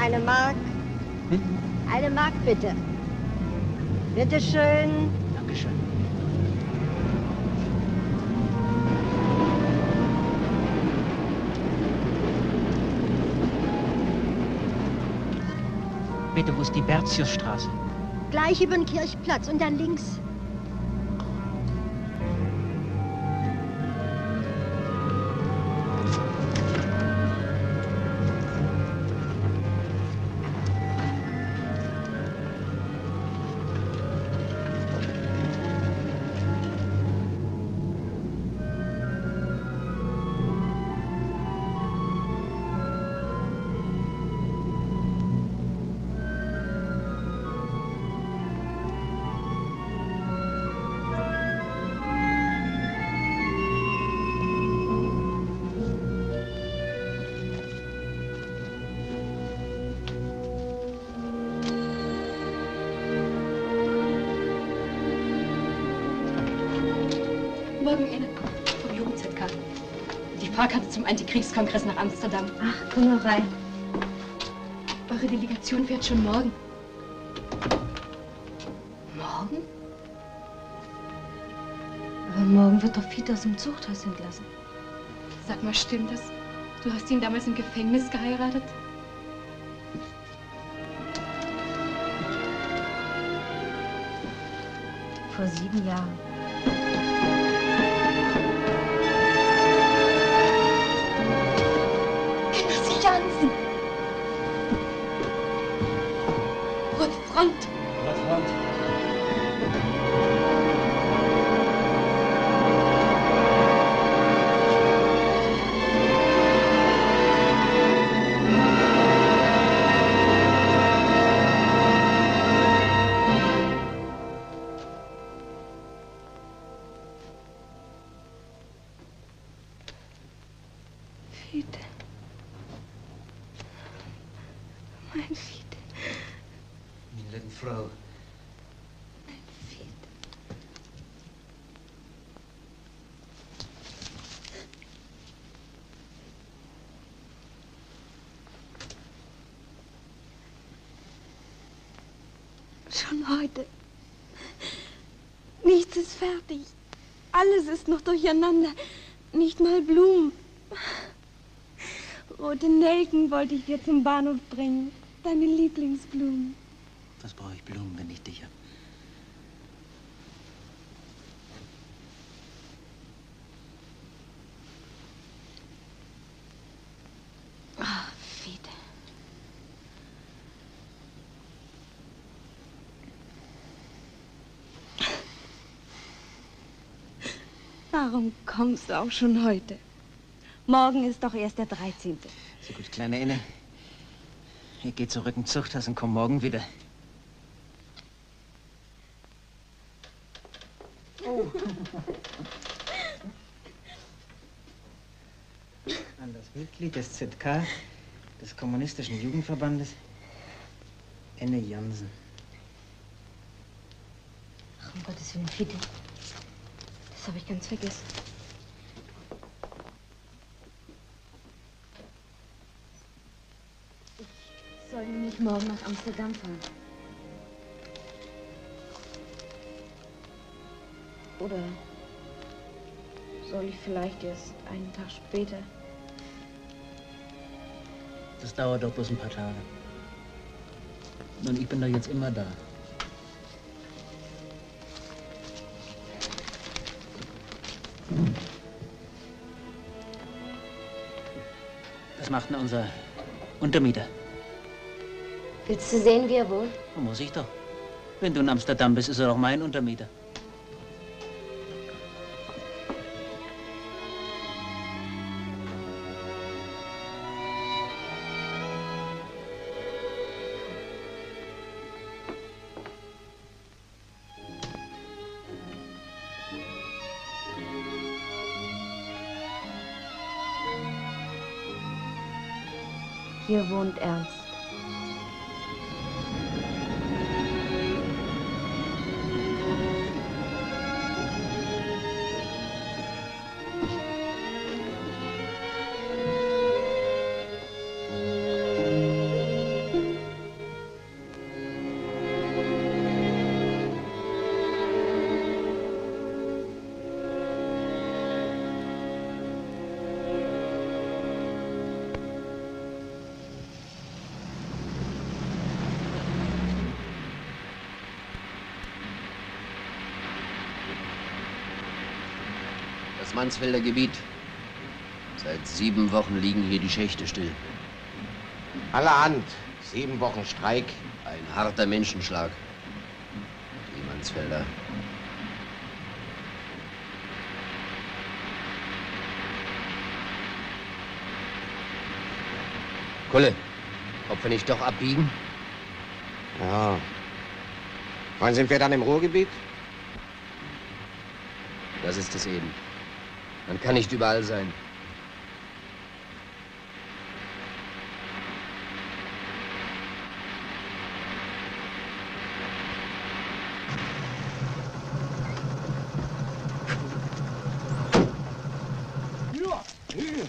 Eine Mark. Eine Mark, bitte. Bitte schön. Dankeschön. Bitte, wo ist die Bertiusstraße? Gleich über den Kirchplatz und dann links. Morgen, Inne. Vom Jugend-ZK. Die Fahrkarte zum Antikriegskongress nach Amsterdam. Ach, komm mal rein. Eure Delegation fährt schon morgen. Morgen? Aber morgen wird doch Fiete aus dem Zuchthaus entlassen. Sag mal, stimmt das? Du hast ihn damals im Gefängnis geheiratet? Vor 7 Jahren. Henry Jansen! Rote Front! Rote Front. Fiete. Mein Fiete. Meine liebe Frau. Mein Fiete. Schon heute. Nichts ist fertig. Alles ist noch durcheinander. Nicht mal Blumen. Rote Nelken wollte ich dir zum Bahnhof bringen. Deine Lieblingsblumen. Was brauche ich Blumen, wenn ich dich hab? Ach, Fiete. Warum kommst du auch schon heute? Morgen ist doch erst der 13. So gut, kleine Inne. Ich gehe zurück ins Zuchthaus und komm morgen wieder. Oh. An das Mitglied des ZK, des Kommunistischen Jugendverbandes, Enne Jansen. Ach, um Gottes Willen, Fiete. Das habe ich ganz vergessen. Ich soll nämlich morgen nach Amsterdam fahren. Oder soll ich vielleicht erst einen Tag später? Das dauert doch bloß ein paar Tage. Und ich bin doch jetzt immer da. Was macht denn unser Untermieter? Willst du sehen, wie er wohnt? Da muss ich doch. Wenn du in Amsterdam bist, ist er doch mein Untermieter. Hier wohnt Ernst. Das Mansfelder Gebiet. Seit 7 Wochen liegen hier die Schächte still. Allerhand. 7 Wochen Streik. Ein harter Menschenschlag. Die Mansfelder. Kulle, ob wir nicht doch abbiegen? Ja. Wann sind wir dann im Ruhrgebiet? Das ist es eben. Man kann nicht überall sein.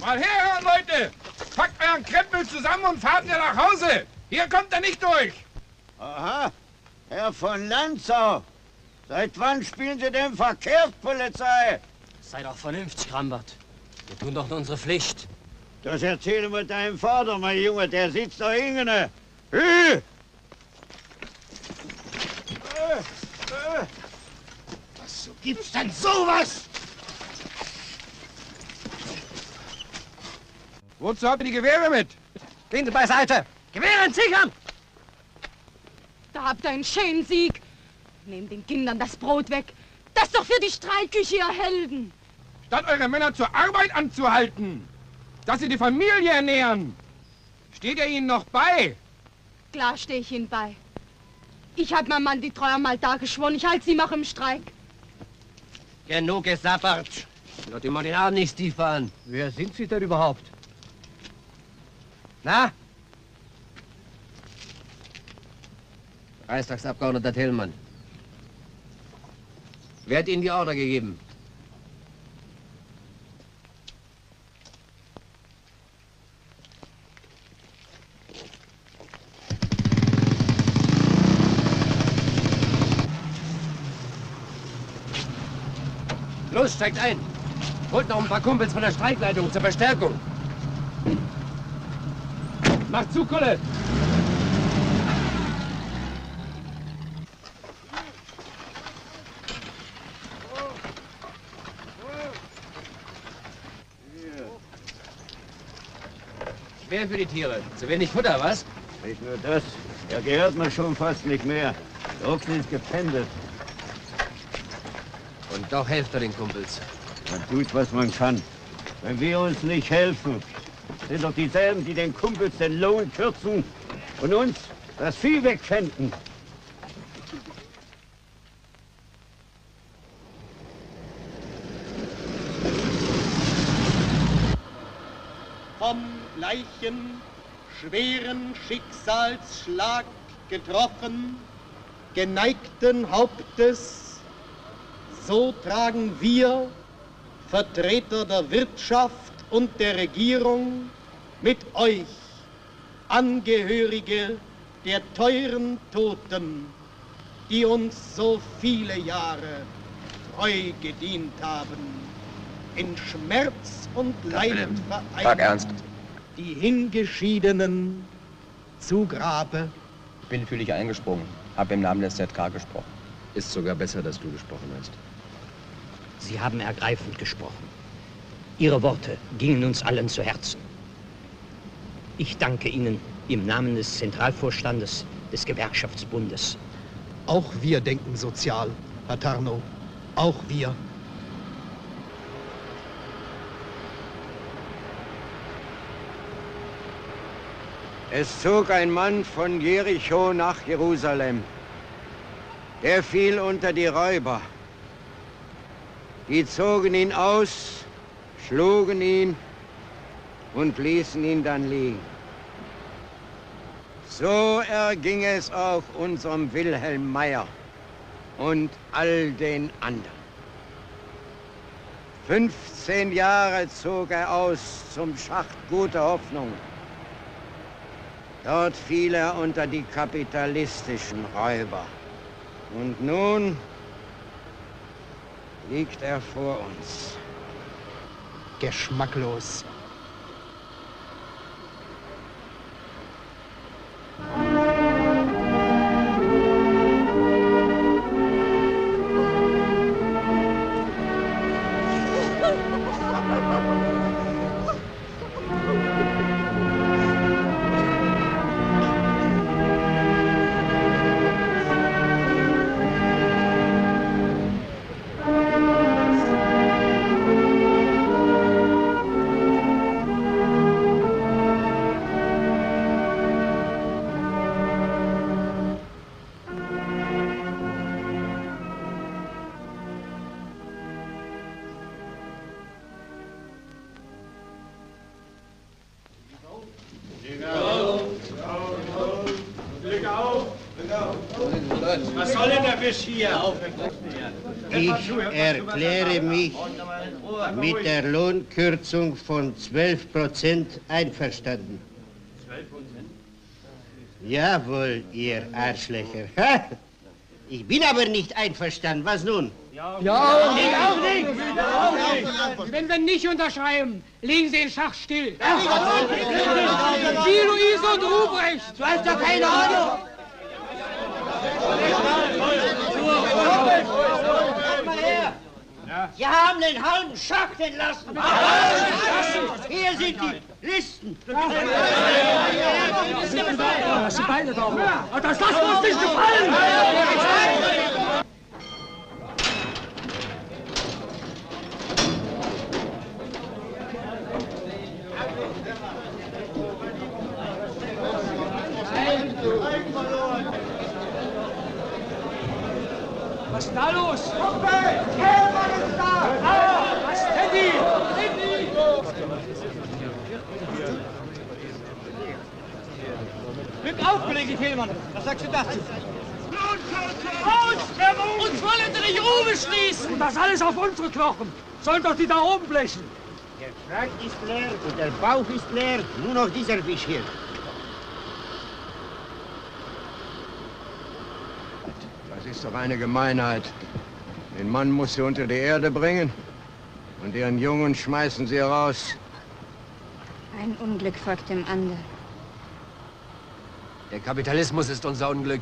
Mal herhören, Leute! Packt euren Krempel zusammen und fahrt ihr nach Hause! Hier kommt er nicht durch! Aha, Herr von Lanzau. Seit wann spielen Sie denn Verkehrspolizei? Sei doch vernünftig, Rambert. Wir tun doch unsere Pflicht. Das erzähle mit deinem Vater, mein Junge, der sitzt da hinten. Was gibt's denn sowas? Wozu habt ihr die Gewehre mit? Gehen Sie beiseite! Gewehre entsichern! Da habt ihr einen schönen Sieg. Nehmt den Kindern das Brot weg. Das ist doch für die Streitküche, ihr Helden. Statt eure Männer zur Arbeit anzuhalten, dass sie die Familie ernähren, steht ihr ihnen noch bei? Klar stehe ich Ihnen bei. Ich hab meinem Mann die Treue mal da geschworen. Ich halte sie noch im Streik. Genug gesappert. Lass immer den Arm nicht tief an. Wer sind Sie denn überhaupt? Na? Reichstagsabgeordneter Thälmann. Wer hat Ihnen die Order gegeben? Los, steigt ein! Holt noch ein paar Kumpels von der Streikleitung zur Verstärkung. Macht zu, Kolle! Schwer für die Tiere. Zu wenig Futter, was? Nicht nur das, er gehört mir schon fast nicht mehr. Der Ochsen ist gepfändet. Und doch helft er den Kumpels. Man tut, was man kann. Wenn wir uns nicht helfen, sind doch dieselben, die den Kumpels den Lohn kürzen und uns das Vieh wegpfänden. Vom gleichen schweren Schicksalsschlag getroffen, geneigten Hauptes, so tragen wir, Vertreter der Wirtschaft und der Regierung, mit euch, Angehörige der teuren Toten, die uns so viele Jahre treu gedient haben, in Schmerz und Leid vereint, die Hingeschiedenen zu Grabe. Ich bin für dich eingesprungen, habe im Namen des ZK gesprochen. Ist sogar besser, dass du gesprochen hast. Sie haben ergreifend gesprochen. Ihre Worte gingen uns allen zu Herzen. Ich danke Ihnen im Namen des Zentralvorstandes des Gewerkschaftsbundes. Auch wir denken sozial, Herr Tarnow. Auch wir. Es zog ein Mann von Jericho nach Jerusalem. Er fiel unter die Räuber. Die zogen ihn aus, schlugen ihn und ließen ihn dann liegen. So erging es auch unserem Wilhelm Meyer und all den anderen. 15 Jahre zog er aus zum Schacht Gute Hoffnung. Dort fiel er unter die kapitalistischen Räuber. Und nun liegt er vor uns. Geschmacklos. Was soll denn der Fisch hier? Ich erkläre mich Mit der Lohnkürzung von 12% einverstanden. 12%? Jawohl, ihr Arschlöcher. Ha! Ich bin aber nicht einverstanden. Was nun? Ja, ich auch nicht. Wenn wir nicht unterschreiben, legen Sie den Schach still. Wie Luise und Ruprecht. Du hast doch keine Ahnung. Sie haben den halben Schacht entlassen. Hier sind die Listen. Das sind beide doch. Das lassen wir uns nicht gefallen. Was ist da los? Kumpel! Kehlmann ist da! Was ist Teddy? Glück auf, Kollege Kehlmann! Was sagst du dazu? Uns wollen Sie nicht Ruhe schließen! Und das alles auf unsere Knochen! Sollen doch die da oben blechen! Der Frack ist leer und der Bauch ist leer. Nur noch dieser Fisch hier. Das ist doch eine Gemeinheit. Den Mann muss sie unter die Erde bringen und ihren Jungen schmeißen sie raus. Ein Unglück folgt dem anderen. Der Kapitalismus ist unser Unglück.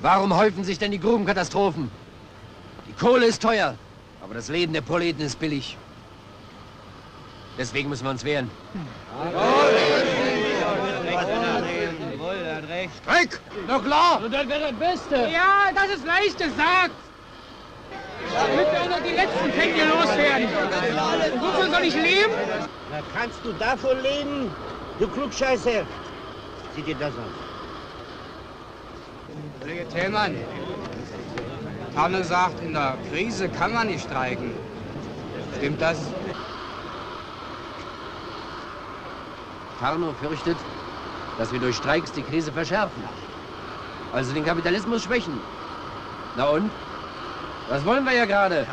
Warum häufen sich denn die Grubenkatastrophen? Die Kohle ist teuer, aber das Leben der Proleten ist billig. Deswegen müssen wir uns wehren. Streik! Na klar! Das wäre das Beste! Ja, das ist leicht gesagt! Damit wir auch noch die letzten Pfennige loswerden! Und wovon soll ich leben? Na, kannst du davon leben? Du Klugscheißer! Sieh dir das an. Kollege Thälmann, Tanne sagt, in der Krise kann man nicht streiken. Stimmt das? Tarnow fürchtet, dass wir durch Streiks die Krise verschärfen. Also den Kapitalismus schwächen. Na und? Das wollen wir ja gerade.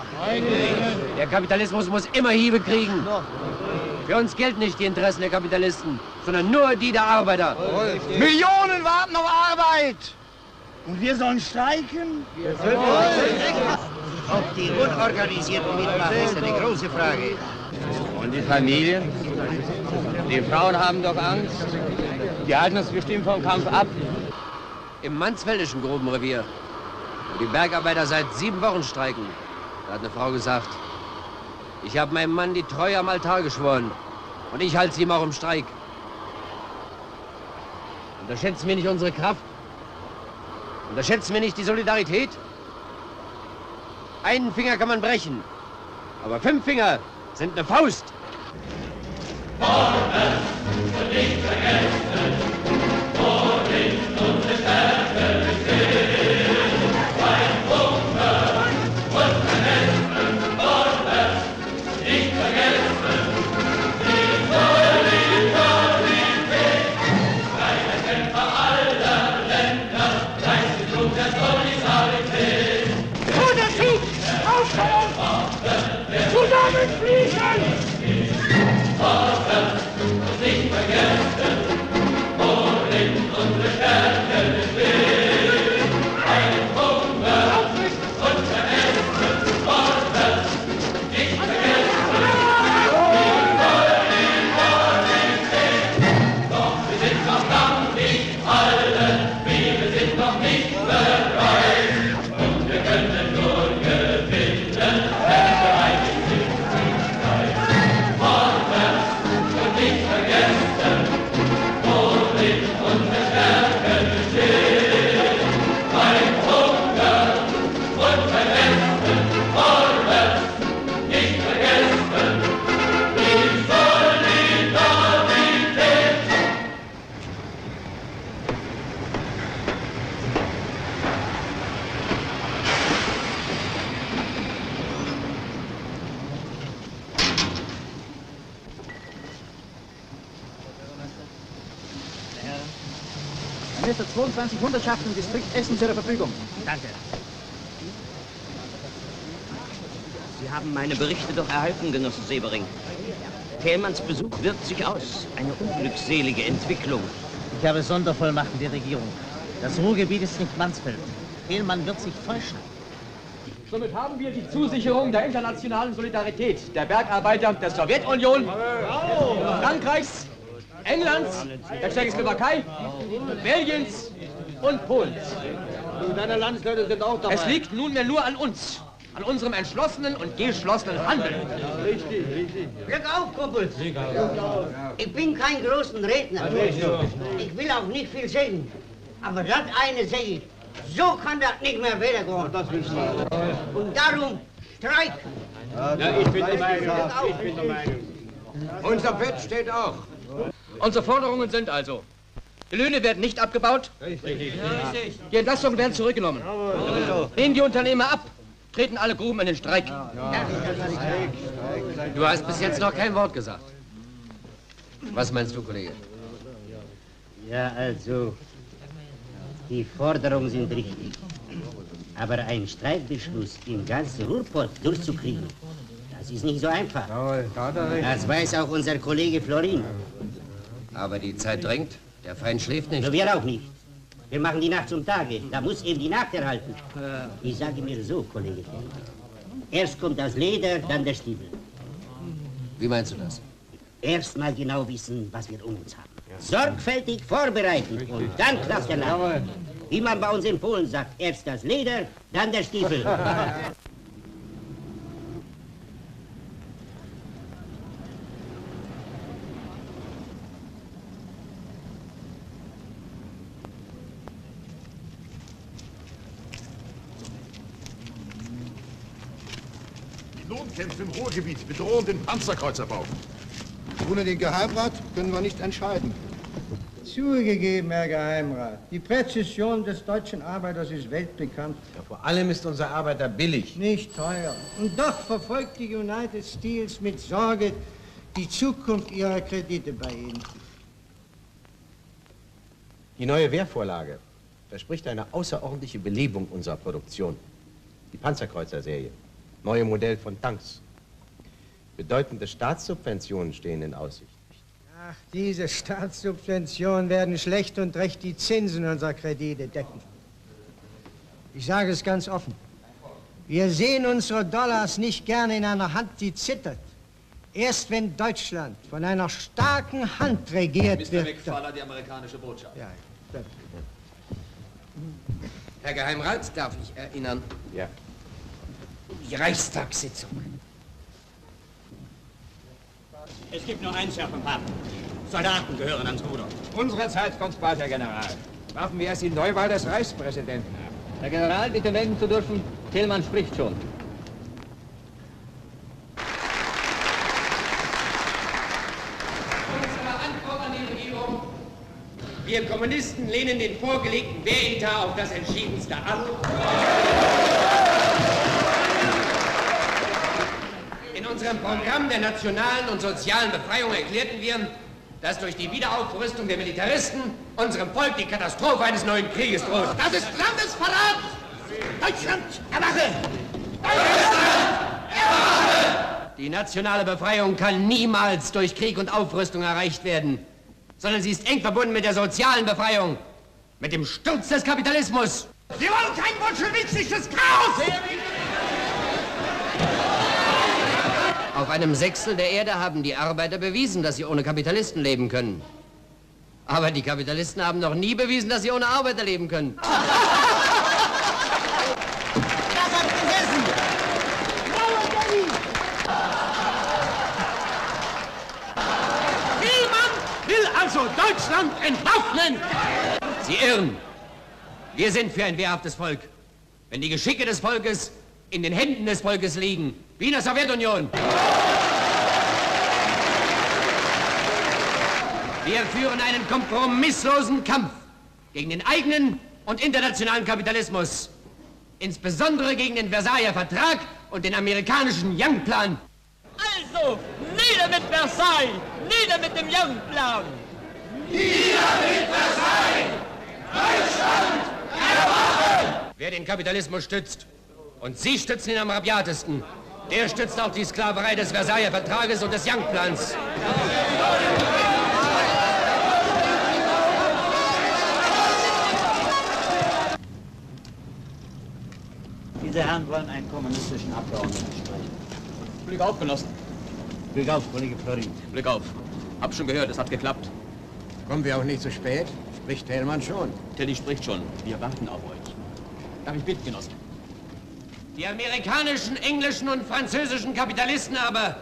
Der Kapitalismus muss immer Hiebe kriegen. Für uns gelten nicht die Interessen der Kapitalisten, sondern nur die der Arbeiter. Millionen warten auf Arbeit! Und wir sollen streiken? Ob die Unorganisierten mitmachen, ist eine große Frage. Und die Familien? Die Frauen haben doch Angst. Die halten uns bestimmt vom Kampf ab. Im Mansfeldischen Grubenrevier, wo die Bergarbeiter seit 7 Wochen streiken, da hat eine Frau gesagt, ich habe meinem Mann die Treue am Altar geschworen und ich halte sie ihm auch im Streik. Unterschätzen wir nicht unsere Kraft? Unterschätzen wir nicht die Solidarität? Einen Finger kann man brechen, aber 5 Finger sind eine Faust. Minister 22 Hundertschaften im Distrikt Essen zu Ihrer Verfügung. Danke. Sie haben meine Berichte doch erhalten, Genosse Sebering. Thälmanns Besuch wirkt sich aus. Eine unglückselige Entwicklung. Ich habe Sondervollmachten der Regierung. Das Ruhrgebiet ist nicht Mansfeld. Thälmann wird sich täuschen. Somit haben wir die Zusicherung der internationalen Solidarität der Bergarbeiter der Sowjetunion, Frankreichs, Englands, der Tschechoslowakei, Belgiens und Polens. Deine Landsleute sind auch dabei. Es liegt nunmehr nur an uns, an unserem entschlossenen und geschlossenen Handeln. Richtig, richtig. Glück auf, Kumpels. Ich bin kein großer Redner. Ich will auch nicht viel sagen. Aber das eine sehe ich. So kann das nicht mehr weitergehen. Das willst du. Und darum Streik. Ja, ich bin der Meinung. Unser Wett steht auch. Unsere Forderungen sind also: Die Löhne werden nicht abgebaut. Richtig. Die Entlastungen werden zurückgenommen. Lehnen die Unternehmer ab, treten alle Gruben in den Streik. Du hast bis jetzt noch kein Wort gesagt. Was meinst du, Kollege? Ja, also, die Forderungen sind richtig. Aber einen Streikbeschluss im ganzen Ruhrpott durchzukriegen, das ist nicht so einfach. Das weiß auch unser Kollege Florin. Aber die Zeit drängt. Der Feind schläft nicht. So wir auch nicht. Wir machen die Nacht zum Tage. Da muss eben die Nacht erhalten. Ich sage mir so, Kollege Thälmann. Erst kommt das Leder, dann der Stiefel. Wie meinst du das? Erst mal genau wissen, was wir um uns haben. Sorgfältig vorbereiten und dann klappt der Laden. Wie man bei uns in Polen sagt, erst das Leder, dann der Stiefel. Die Lohnkämpfe im Ruhrgebiet bedrohen den Panzerkreuzerbau. Ohne den Geheimrat können wir nicht entscheiden. Zugegeben, Herr Geheimrat. Die Präzision des deutschen Arbeiters ist weltbekannt. Ja, vor allem ist unser Arbeiter billig. Nicht teuer. Und doch verfolgt die United Steels mit Sorge die Zukunft ihrer Kredite bei Ihnen. Die neue Wehrvorlage verspricht eine außerordentliche Belebung unserer Produktion. Die Panzerkreuzer-Serie, neue Modell von Tanks. Bedeutende Staatssubventionen stehen in Aussicht. Ach, diese Staatssubventionen werden schlecht und recht die Zinsen unserer Kredite decken. Ich sage es ganz offen. Wir sehen unsere Dollars nicht gerne in einer Hand, die zittert. Erst wenn Deutschland von einer starken Hand regiert wird. Mr. McFarlane, die amerikanische Botschaft. Ja, Herr Geheimrat, darf ich erinnern? Ja. Die Reichstagssitzung. Es gibt nur eins, Herr von Papen. Soldaten gehören ans Ruder. Unsere Zeit kommt bald, Herr General. Warten wir erst die Neuwahl des Reichspräsidenten ab. Herr General, bitte melden zu dürfen, Thälmann spricht schon. Unsere Antwort an die Regierung. Wir Kommunisten lehnen den vorgelegten Wehretat auf das Entschiedenste ab. In unserem Programm der nationalen und sozialen Befreiung erklärten wir, dass durch die Wiederaufrüstung der Militaristen unserem Volk die Katastrophe eines neuen Krieges droht. Das ist Landesverrat! Deutschland, erwache! Die nationale Befreiung kann niemals durch Krieg und Aufrüstung erreicht werden, sondern sie ist eng verbunden mit der sozialen Befreiung, mit dem Sturz des Kapitalismus. Wir wollen kein bolschewistisches Chaos! Auf einem Sechstel der Erde haben die Arbeiter bewiesen, dass sie ohne Kapitalisten leben können. Aber die Kapitalisten haben noch nie bewiesen, dass sie ohne Arbeiter leben können. Das hat gesessen! Niemand will also Deutschland entwaffnen! Sie irren. Wir sind für ein wehrhaftes Volk. Wenn die Geschicke des Volkes in den Händen des Volkes liegen, wie in der Sowjetunion. Wir führen einen kompromisslosen Kampf gegen den eigenen und internationalen Kapitalismus. Insbesondere gegen den Versailler Vertrag und den amerikanischen Young-Plan. Also, nieder mit Versailles! Nieder mit dem Young-Plan! Nieder mit Versailles! Deutschland, erwache! Wer den Kapitalismus stützt, und Sie stützen ihn am rabiatesten, Der stützt auch die Sklaverei des Versailler Vertrages und des Young-Plans. Diese Herren wollen einen kommunistischen Abgeordneten sprechen. Glück auf, Genossen. Glück auf, Kollege Florin. Glück auf. Hab schon gehört, es hat geklappt. Kommen wir auch nicht zu spät? Spricht Thälmann schon? Teddy spricht schon. Wir warten auf euch. Darf ich bitten, Genossen? Die amerikanischen, englischen und französischen Kapitalisten aber,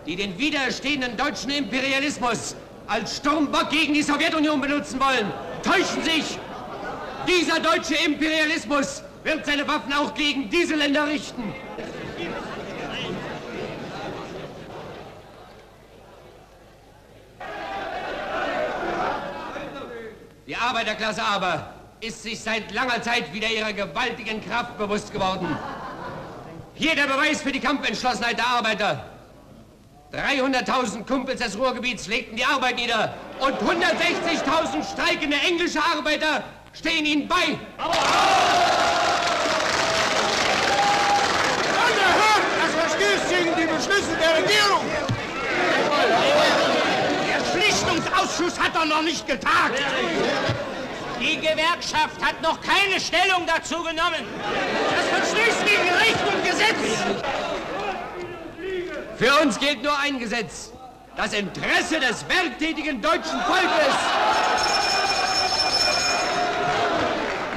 die den widerstehenden deutschen Imperialismus als Sturmbock gegen die Sowjetunion benutzen wollen, täuschen sich. Dieser deutsche Imperialismus wird seine Waffen auch gegen diese Länder richten. Die Arbeiterklasse aber ist sich seit langer Zeit wieder ihrer gewaltigen Kraft bewusst geworden. Hier der Beweis für die Kampfentschlossenheit der Arbeiter. 300.000 Kumpels des Ruhrgebiets legten die Arbeit nieder und 160.000 streikende englische Arbeiter stehen ihnen bei. Das verstößt gegen die Beschlüsse der Regierung! Der Schlichtungsausschuss hat doch noch nicht getagt! Die Gewerkschaft hat noch keine Stellung dazu genommen. Das verstößt gegen Recht und Gesetz! Für uns gilt nur ein Gesetz. Das Interesse des werktätigen deutschen Volkes.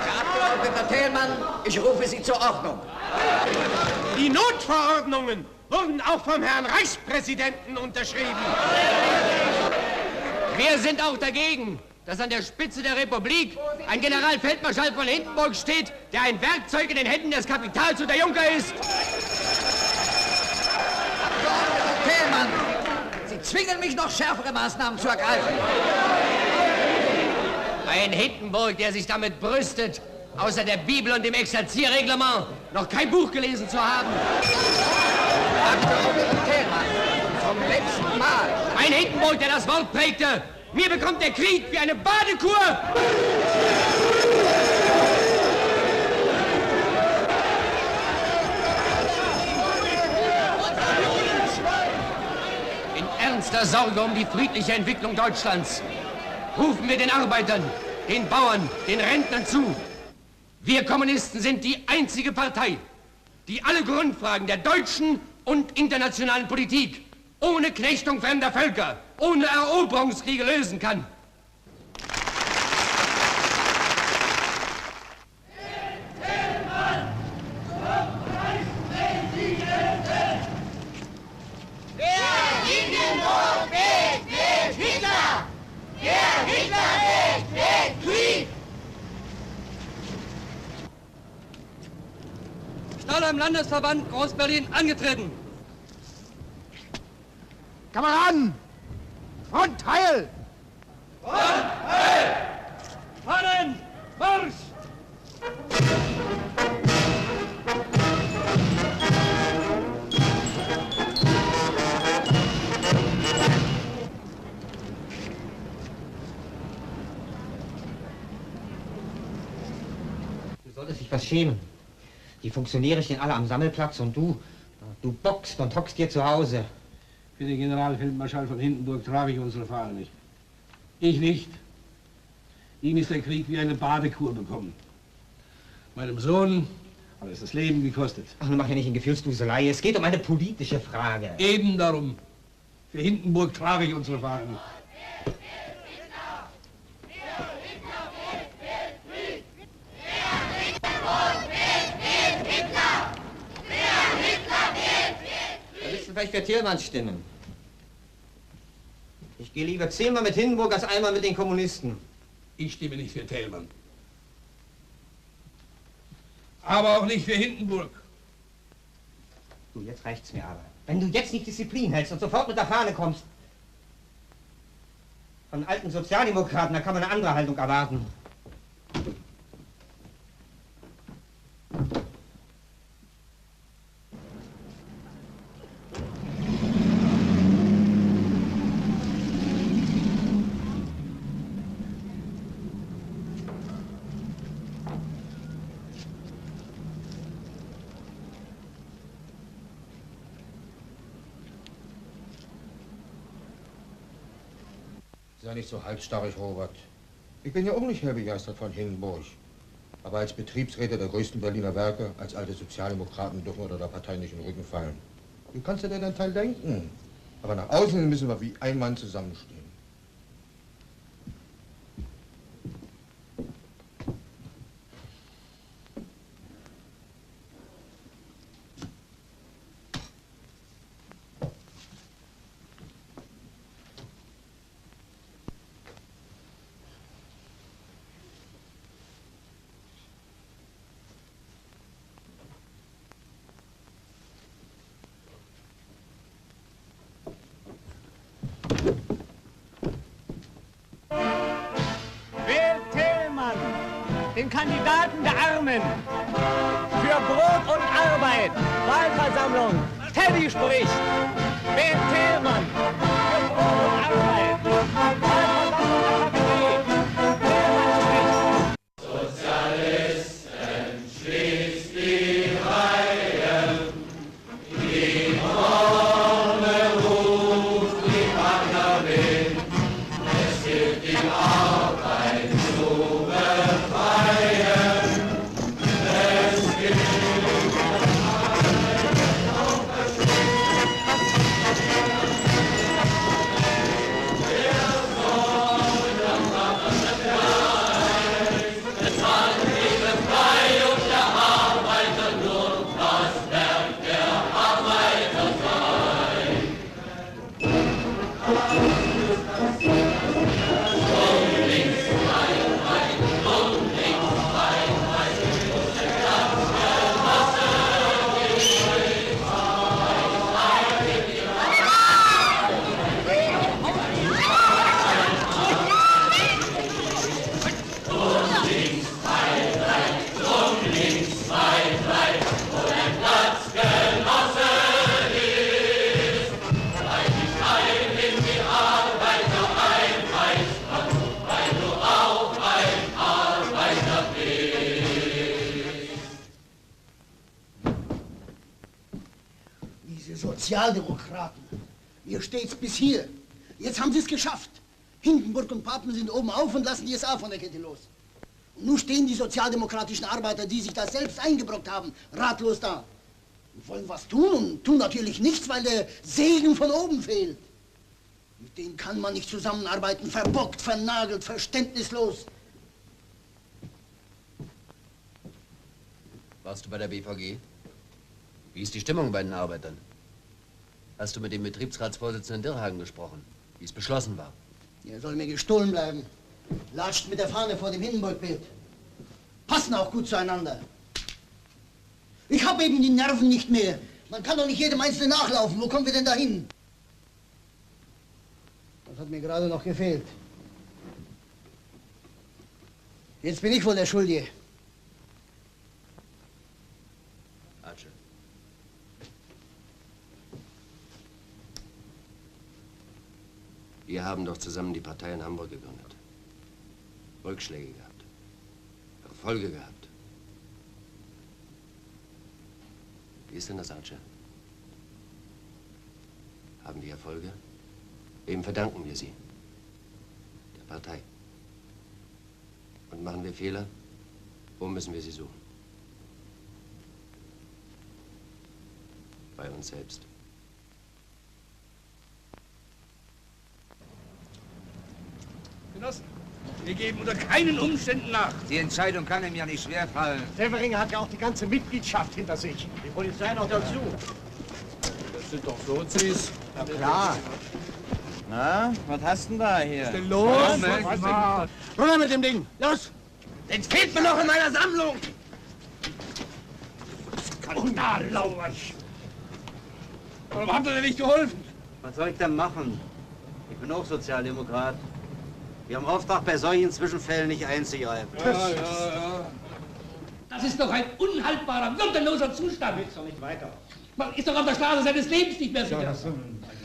Herr Abgeordneter Thälmann, ich rufe Sie zur Ordnung. Die Notverordnungen wurden auch vom Herrn Reichspräsidenten unterschrieben. Wir sind auch dagegen, dass an der Spitze der Republik ein Generalfeldmarschall von Hindenburg steht, der ein Werkzeug in den Händen des Kapitals und der Junker ist. Thälmann, Sie zwingen mich noch schärfere Maßnahmen zu ergreifen. Ein Hindenburg, der sich damit brüstet, außer der Bibel und dem Exerzierreglement noch kein Buch gelesen zu haben. Abgeordneter Thälmann, zum letzten Mal. Ein Hindenburg, der das Wort prägte. Mir bekommt der Krieg wie eine Badekur. In ernster Sorge um die friedliche Entwicklung Deutschlands rufen wir den Arbeitern, den Bauern, den Rentnern zu. Wir Kommunisten sind die einzige Partei, die alle Grundfragen der deutschen und internationalen Politik ohne Knechtung fremder Völker, ohne Eroberungskriege lösen kann. Staller im Landesverband Groß-Berlin angetreten. Kameraden! Front heil! Front heil! Fahnen! Marsch! Du solltest dich was schämen. Die Funktionäre stehen alle am Sammelplatz und du boxst und hockst dir zu Hause. Für den Generalfeldmarschall von Hindenburg trage ich unsere Fahne nicht. Ich nicht. Ihm ist der Krieg wie eine Badekur bekommen. Meinem Sohn hat es das Leben gekostet. Ach, nun mach ja nicht in Gefühlsduselei. Es geht um eine politische Frage. Eben darum. Für Hindenburg trage ich unsere Fahne nicht. Vielleicht für Thälmann stimmen. Ich gehe lieber 10-mal mit Hindenburg als einmal mit den Kommunisten. Ich stimme nicht für Thälmann. Aber auch nicht für Hindenburg. Du, jetzt reicht's mir aber. Wenn du jetzt nicht Disziplin hältst und sofort mit der Fahne kommst, von alten Sozialdemokraten, da kann man eine andere Haltung erwarten. Sei nicht so halsstarrig, Robert. Ich bin ja auch nicht begeistert von Hindenburg. Aber als Betriebsräte der größten Berliner Werke, als alte Sozialdemokraten dürfen wir der Partei nicht in den Rücken fallen. Wie kannst du dir den Teil denken? Aber nach außen müssen wir wie ein Mann zusammenstehen. Den Kandidaten der Armen. Für Brot und Arbeit. Wahlversammlung. Teddy spricht. Wählt Thälmann. Für Brot und Arbeit. Wahlversammlung der KPD. Thälmann spricht. Sozialisten schließt die Reihen. Die Sonne ruft die Wander Wind. Es gilt die Arbeit zu befreien. Es gilt Sozialdemokraten. Ihr steht's bis hier. Jetzt haben sie es geschafft. Hindenburg und Papen sind oben auf und lassen die SA von der Kette los. Und nun stehen die sozialdemokratischen Arbeiter, die sich das selbst eingebrockt haben, ratlos da. Und wollen was tun und tun natürlich nichts, weil der Segen von oben fehlt. Mit denen kann man nicht zusammenarbeiten. Verbockt, vernagelt, verständnislos. Warst du bei der BVG? Wie ist die Stimmung bei den Arbeitern? Hast du mit dem Betriebsratsvorsitzenden Dirrhagen gesprochen, wie es beschlossen war? Er soll mir gestohlen bleiben. Latscht mit der Fahne vor dem Hindenburg-Bild. Passen auch gut zueinander. Ich habe eben die Nerven nicht mehr. Man kann doch nicht jedem Einzelnen nachlaufen. Wo kommen wir denn dahin? Das hat mir gerade noch gefehlt. Jetzt bin ich wohl der Schuldige. Arche. Wir haben doch zusammen die Partei in Hamburg gegründet. Rückschläge gehabt. Erfolge gehabt. Wie ist denn das, Arche? Haben wir Erfolge? Wem verdanken wir sie? Der Partei. Und machen wir Fehler? Wo müssen wir sie suchen? Bei uns selbst. Genossen, wir geben unter keinen Umständen nach. Die Entscheidung kann ihm ja nicht schwerfallen. Severing hat ja auch die ganze Mitgliedschaft hinter sich. Die Polizei noch dazu. Das sind doch Sozis. Na klar. Na, was hast du denn da hier? Was ist denn los? Runter mit dem Ding! Los! Den fehlt mir noch in meiner Sammlung! Skandallauersch! Warum habt ihr denn nicht geholfen? Was soll ich denn machen? Ich bin auch Sozialdemokrat. Wir haben Auftrag, bei solchen Zwischenfällen nicht einzugreifen. Ja. Das ist doch ein unhaltbarer, würdeloser Zustand. Geht's doch nicht weiter. Man ist doch auf der Straße seines Lebens nicht mehr sicher.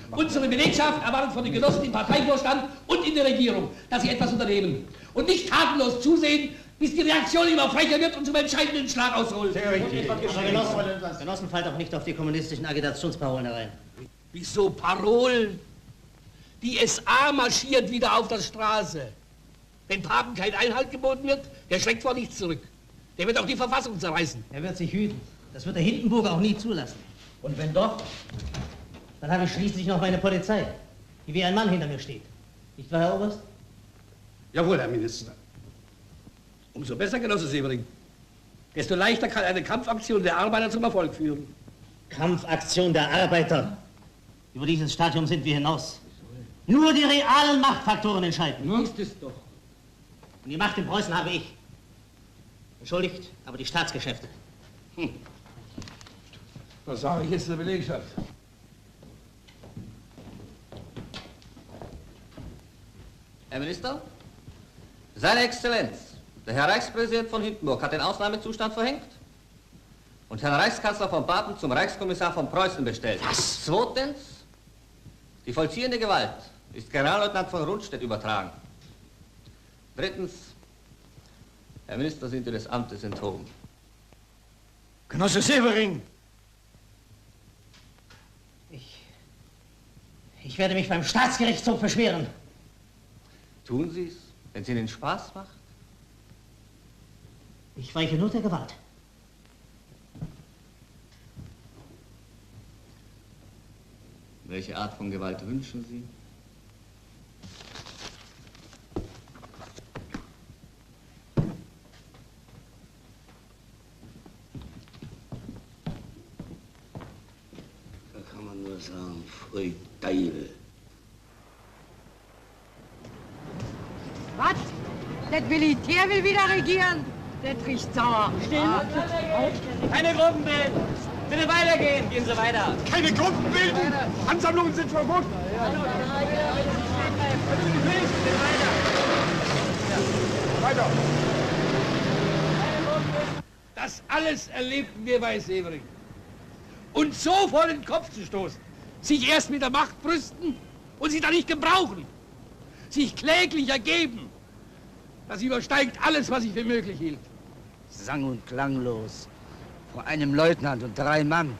Unsere Belegschaft erwartet von den Genossen im Parteivorstand und in der Regierung, dass sie etwas unternehmen. Und nicht tatenlos zusehen, bis die Reaktion immer frecher wird und zum entscheidenden Schlag ausholt. Aber Genossen, fallt auch nicht auf die kommunistischen Agitationsparolen herein. Wieso Parolen? Die SA marschiert wieder auf der Straße. Wenn Papen kein Einhalt geboten wird, der schreckt vor nichts zurück. Der wird auch die Verfassung zerreißen. Er wird sich hüten. Das wird der Hindenburg auch nie zulassen. Und wenn doch, dann habe ich schließlich noch meine Polizei, die wie ein Mann hinter mir steht. Nicht wahr, Herr Oberst? Jawohl, Herr Minister. Umso besser, Genosse Severing. Desto leichter kann eine Kampfaktion der Arbeiter zum Erfolg führen. Kampfaktion der Arbeiter. Über dieses Stadium sind wir hinaus. Nur die realen Machtfaktoren entscheiden. Ist es doch. Und die Macht in Preußen habe ich. Entschuldigt, aber die Staatsgeschäfte. Was sage ich jetzt der Belegschaft? Herr Minister, Seine Exzellenz, der Herr Reichspräsident von Hindenburg hat den Ausnahmezustand verhängt und Herrn Reichskanzler von Papen zum Reichskommissar von Preußen bestellt. Was? Zweitens, die vollziehende Gewalt ist Generalleutnant von Rundstedt übertragen. Drittens, Herr Minister, sind Sie des Amtes enthoben. Genosse Severing! Ich werde mich beim Staatsgerichtshof beschweren. Tun Sie es, wenn es Ihnen Spaß macht? Ich weiche nur der Gewalt. Welche Art von Gewalt wünschen Sie? Da kann man nur sagen, pfui Teufel. Was? Das Militär will wieder regieren? Das riecht sauer. Stimmt. Keine Gruppen bilden. Bitte weitergehen. Gehen Sie weiter. Keine Gruppen bilden! Ansammlungen sind verboten! Weiter! Das alles erlebten wir bei Severing. Und so vor den Kopf zu stoßen, sich erst mit der Macht brüsten und sie dann nicht gebrauchen, sich kläglich ergeben, das übersteigt alles, was ich für möglich hielt. Sang- und klanglos. Vor einem Leutnant und 3 Mann.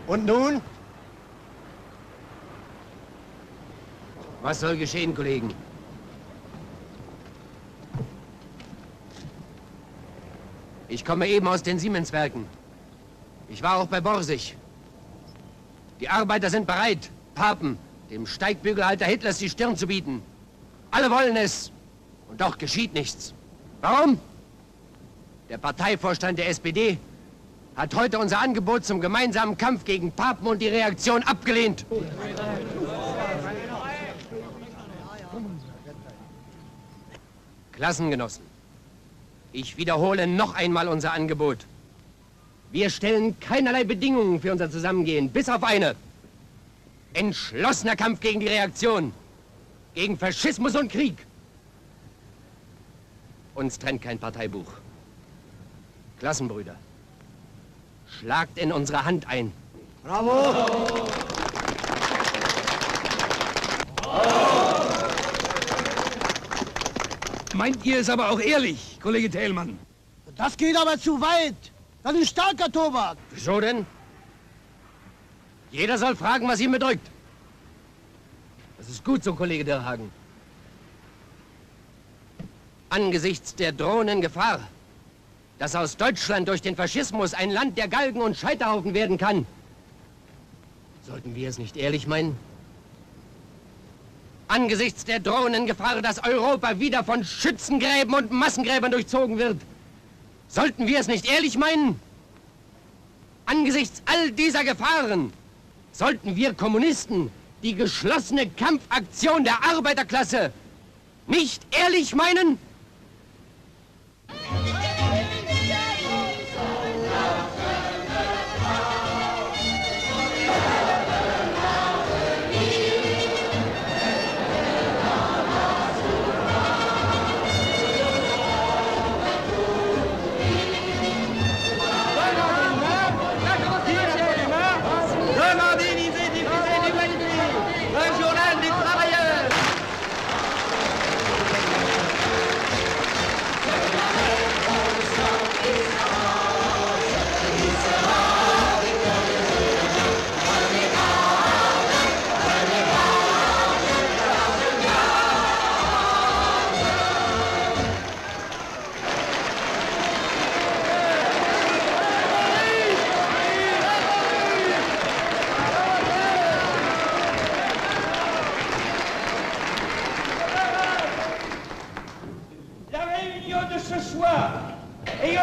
Und nun? Was soll geschehen, Kollegen? Ich komme eben aus den Siemenswerken. Ich war auch bei Borsig. Die Arbeiter sind bereit, Papen, dem Steigbügelhalter Hitlers, die Stirn zu bieten. Alle wollen es. Und doch geschieht nichts. Warum? Der Parteivorstand der SPD hat heute unser Angebot zum gemeinsamen Kampf gegen Papen und die Reaktion abgelehnt. Klassengenossen, ich wiederhole noch einmal unser Angebot. Wir stellen keinerlei Bedingungen für unser Zusammengehen, bis auf eine. Entschlossener Kampf gegen die Reaktion, gegen Faschismus und Krieg. Uns trennt kein Parteibuch. Klassenbrüder, schlagt in unsere Hand ein. Bravo! Meint ihr es aber auch ehrlich, Kollege Thälmann? Das geht aber zu weit. Das ist starker Tobak. Wieso denn? Jeder soll fragen, was ihn bedrückt. Das ist gut so, Kollege Dierhagen. Angesichts der drohenden Gefahr, dass aus Deutschland durch den Faschismus ein Land der Galgen und Scheiterhaufen werden kann, sollten wir es nicht ehrlich meinen? Angesichts der drohenden Gefahr, dass Europa wieder von Schützengräben und Massengräbern durchzogen wird, sollten wir es nicht ehrlich meinen? Angesichts all dieser Gefahren sollten wir Kommunisten die geschlossene Kampfaktion der Arbeiterklasse nicht ehrlich meinen?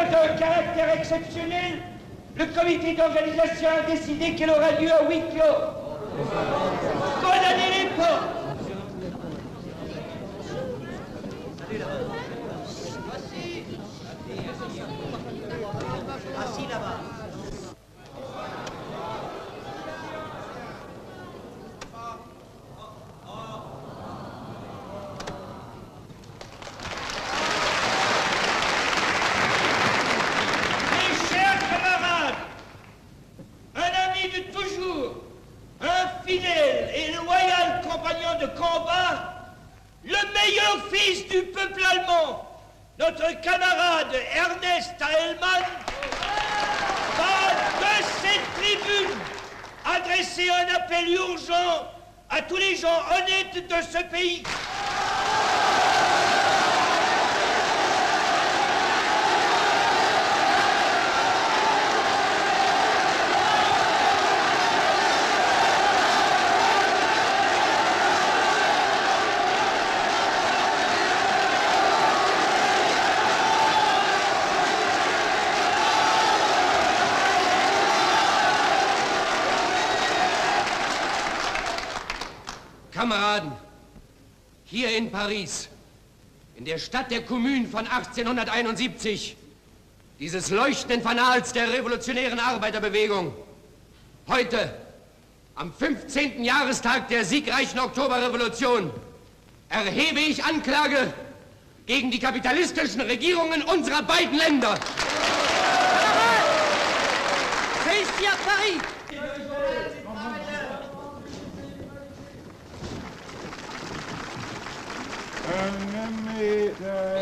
d'un caractère exceptionnel, le comité d'organisation a décidé qu'elle aura lieu à huis clos. Condamnez les portes. Assis là-bas. Mes chers camarades, un ami de toujours, un fidèle et loyal compagnon de combat, le meilleur fils du peuple allemand, notre camarade Ernest Thälmann, va de cette tribune adresser un appel urgent à tous les gens honnêtes de ce pays. Kameraden, hier in Paris, in der Stadt der Kommune von 1871, dieses leuchtenden Fanals der revolutionären Arbeiterbewegung, heute, am 15. Jahrestag der siegreichen Oktoberrevolution, erhebe ich Anklage gegen die kapitalistischen Regierungen unserer beiden Länder. C'est ici à Paris.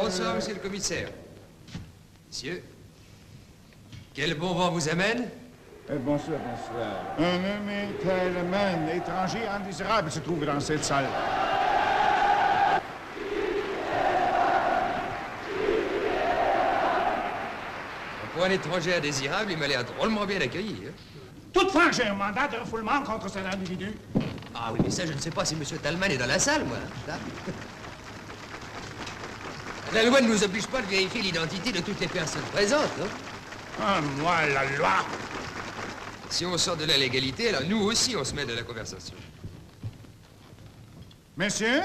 Bonsoir, monsieur le commissaire. Monsieur, quel bon vent vous amène? Bonsoir, bonsoir. Un nommé Thälmann, étranger indésirable, se trouve dans cette salle. Pour un étranger indésirable, il m'a l'air drôlement bien accueilli. Hein? Toutefois, j'ai un mandat de refoulement contre cet individu. Ah oui, mais ça, je ne sais pas si monsieur Thälmann est dans la salle, moi. Ça. La loi ne nous oblige pas de vérifier l'identité de toutes les personnes présentes, non? Ah, moi, la loi. Si on sort de la légalité, alors nous aussi, on se met de la conversation. Messieurs,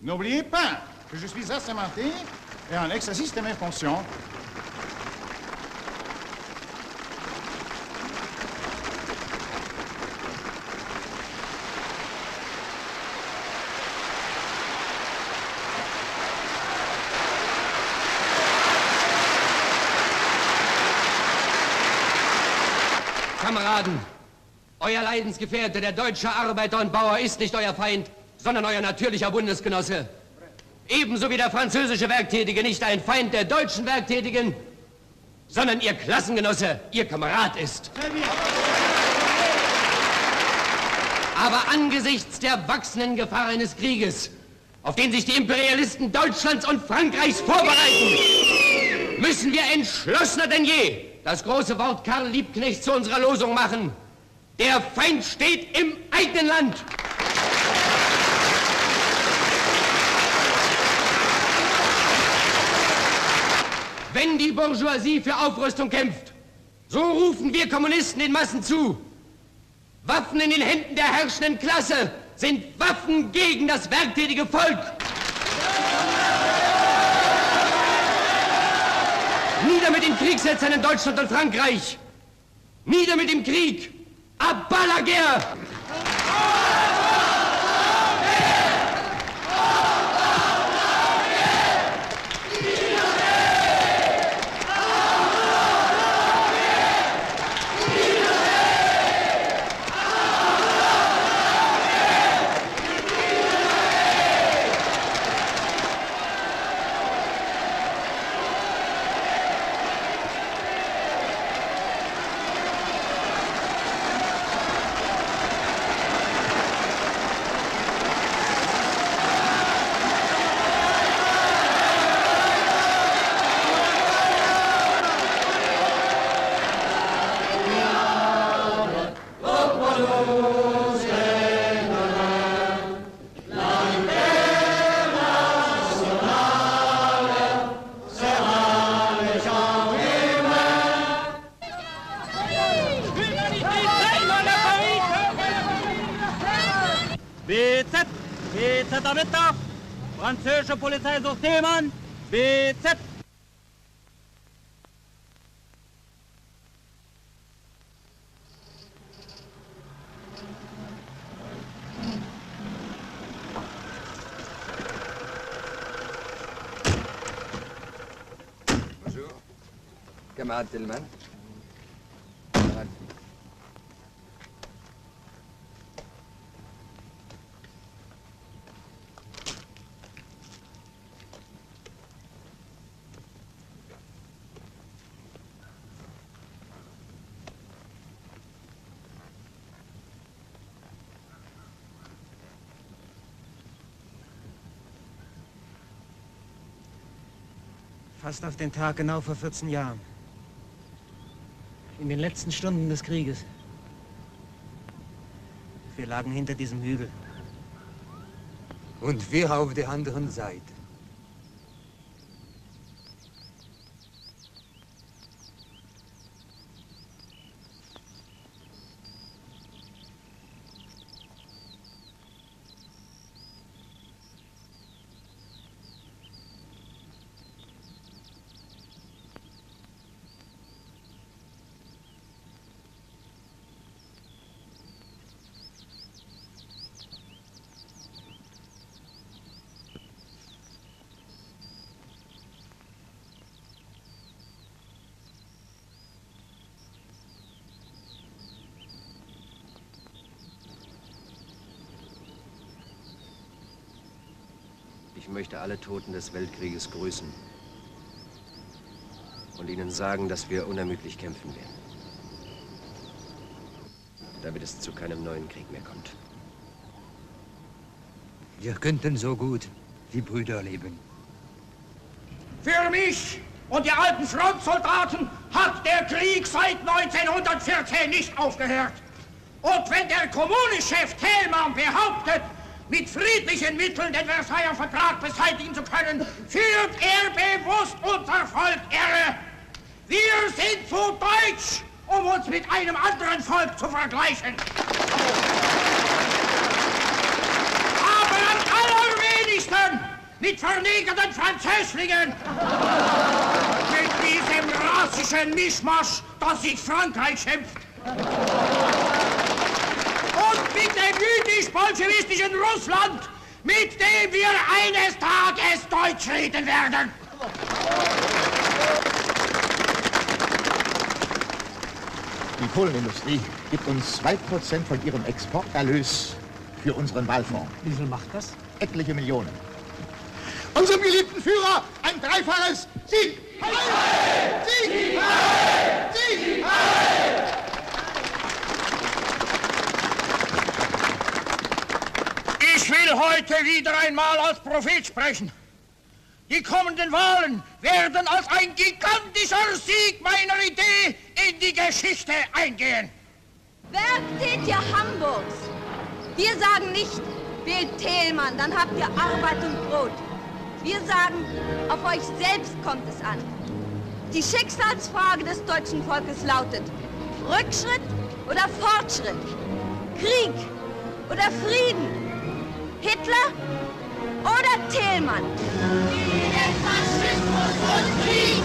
n'oubliez pas que je suis assermenté et en exercice de mes fonctions. Kameraden, euer Leidensgefährte, der deutsche Arbeiter und Bauer, ist nicht euer Feind, sondern euer natürlicher Bundesgenosse. Ebenso wie der französische Werktätige nicht ein Feind der deutschen Werktätigen, sondern ihr Klassengenosse, ihr Kamerad ist. Aber angesichts der wachsenden Gefahr eines Krieges, auf den sich die Imperialisten Deutschlands und Frankreichs vorbereiten, müssen wir entschlossener denn je das große Wort Karl Liebknecht zu unserer Losung machen. Der Feind steht im eigenen Land. Wenn die Bourgeoisie für Aufrüstung kämpft, so rufen wir Kommunisten den Massen zu. Waffen in den Händen der herrschenden Klasse sind Waffen gegen das werktätige Volk. Nieder mit den Kriegshetzern in Deutschland und Frankreich! Nieder mit dem Krieg! À bas la guerre! BZ, BZ Ermittler, französische Polizei sucht Thälmann, BZ. Bonjour. Camarade Tillmann. Camarade. Fast auf den Tag genau vor 14 Jahren. In den letzten Stunden des Krieges. Wir lagen hinter diesem Hügel. Und wir auf der anderen Seite. Ich möchte alle Toten des Weltkrieges grüßen und ihnen sagen, dass wir unermüdlich kämpfen werden, damit es zu keinem neuen Krieg mehr kommt. Wir könnten so gut wie Brüder leben. Für mich und die alten Frontsoldaten hat der Krieg seit 1914 nicht aufgehört. Und wenn der Kommunenchef Thälmann behauptet, mit friedlichen Mitteln den Versailler Vertrag beseitigen zu können, führt er bewusst unser Volk irre. Wir sind zu deutsch, um uns mit einem anderen Volk zu vergleichen. Aber am allerwenigsten mit vernegerten Französlingen. Mit diesem rassischen Mischmasch, das sich Frankreich schimpft. Und mit dem jüdisch-bolschewistischen Russland, mit dem wir eines Tages Deutsch reden werden. Die Kohlenindustrie gibt uns 2% von ihrem Exporterlös für unseren Walfond. Wie viel macht das? Etliche Millionen. Unserem geliebten Führer ein dreifaches Sieg! Heil! Sieg! Heil! Sieg! Heil! Ich will heute wieder einmal als Prophet sprechen. Die kommenden Wahlen werden als ein gigantischer Sieg meiner Idee in die Geschichte eingehen. Werktätiger Hamburgs. Wir sagen nicht, wählt Thälmann, dann habt ihr Arbeit und Brot. Wir sagen, auf euch selbst kommt es an. Die Schicksalsfrage des deutschen Volkes lautet: Rückschritt oder Fortschritt? Krieg oder Frieden? Hitler oder Thälmann? Gegen Faschismus und Krieg!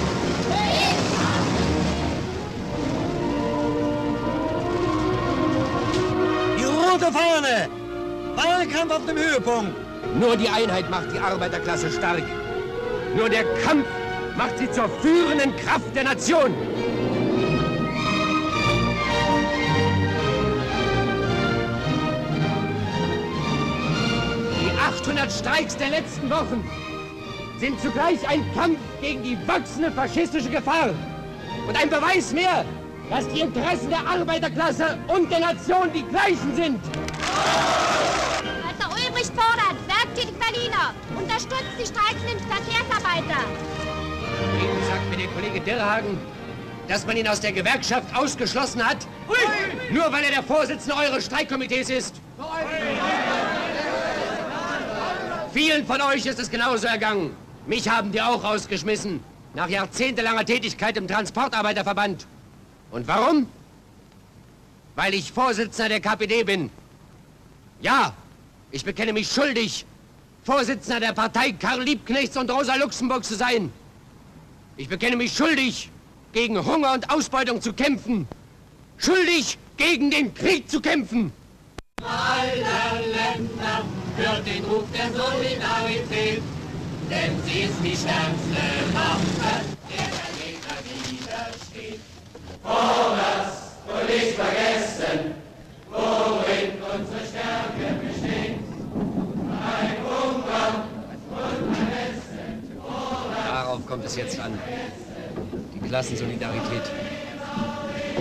Die rote Fahne! Wahlkampf auf dem Höhepunkt! Nur die Einheit macht die Arbeiterklasse stark. Nur der Kampf macht sie zur führenden Kraft der Nation. Die 800 Streiks der letzten Wochen sind zugleich ein Kampf gegen die wachsende faschistische Gefahr und ein Beweis mehr, dass die Interessen der Arbeiterklasse und der Nation die gleichen sind. Walter Ulbricht fordert, werktätig Berliner, unterstützt die streikenden Verkehrsarbeiter. Eben sagt mir der Kollege Dirrhagen, dass man ihn aus der Gewerkschaft ausgeschlossen hat, nur weil er der Vorsitzende eures Streikkomitees ist. Vielen von euch ist es genauso ergangen. Mich haben die auch rausgeschmissen, nach jahrzehntelanger Tätigkeit im Transportarbeiterverband. Und warum? Weil ich Vorsitzender der KPD bin. Ja, Ich bekenne mich schuldig, Vorsitzender der Partei Karl Liebknechts und Rosa Luxemburg zu sein. Ich bekenne mich schuldig, gegen Hunger und Ausbeutung zu kämpfen. Schuldig, gegen den Krieg zu kämpfen. Aller Länder hört den Ruf der Solidarität, denn sie ist die stärkste Waffe, der der Gegner widersteht. Vorwärts und nicht vergessen, worin unsere Stärke besteht. Ein Hunger und ein Essen. Darauf kommt es jetzt an. Die Klassensolidarität.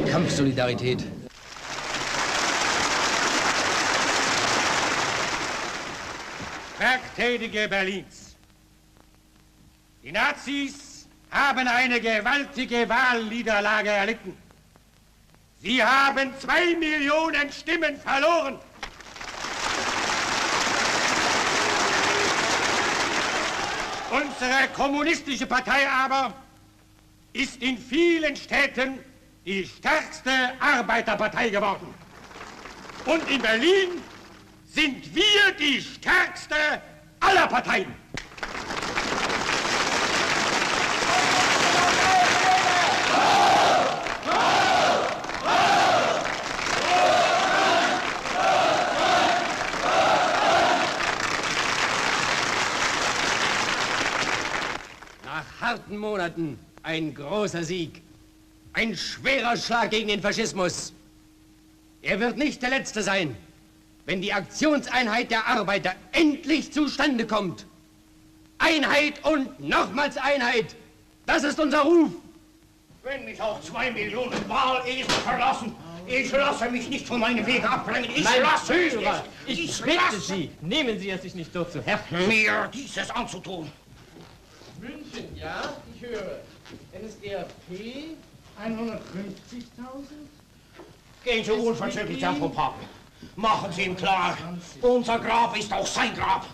Kampfsolidarität. Werktätige Berlins. Die Nazis haben eine gewaltige Wahlniederlage erlitten. Sie haben 2 Millionen Stimmen verloren. Unsere kommunistische Partei aber ist in vielen Städten die stärkste Arbeiterpartei geworden. Und in Berlin sind wir die stärkste aller Parteien. Nach harten Monaten ein großer Sieg. Ein schwerer Schlag gegen den Faschismus. Er wird nicht der letzte sein, wenn die Aktionseinheit der Arbeiter endlich zustande kommt. Einheit und nochmals Einheit. Das ist unser Ruf. Wenn mich auch 2 Millionen Wahlesel verlassen, ich lasse mich nicht von meinem Wege abbringen. Ich lasse es nicht. Ich bitte Sie, nehmen Sie es sich nicht so zu Herzen. Mir dieses anzutun. München, ja, ich höre. NSDAP 150.000. Gehen Sie unverzüglich an, Frau Papen. Machen Sie ihm klar, unser Grab ist auch sein Grab.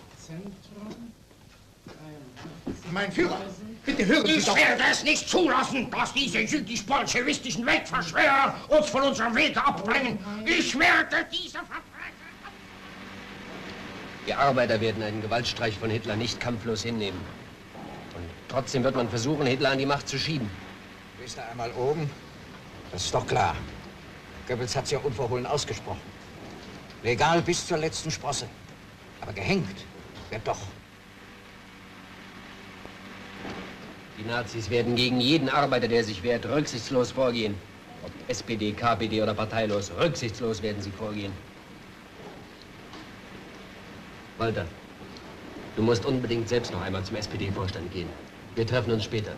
Mein Führer, bitte hören Sie Ich doch. werde es nicht zulassen, dass diese jüdisch-bolschewistischen Weltverschwörer uns von unserem Wege abbringen. Ich werde diese Verbrecher... Die Arbeiter werden einen Gewaltstreich von Hitler nicht kampflos hinnehmen. Und trotzdem wird man versuchen, Hitler an die Macht zu schieben. Ist er einmal oben? Das ist doch klar. Goebbels hat's ja unverhohlen ausgesprochen. Legal bis zur letzten Sprosse. Aber gehängt wird doch. Die Nazis werden gegen jeden Arbeiter, der sich wehrt, rücksichtslos vorgehen. Ob SPD, KPD oder parteilos, rücksichtslos werden sie vorgehen. Walter, du musst unbedingt selbst noch einmal zum SPD-Vorstand gehen. Wir treffen uns später.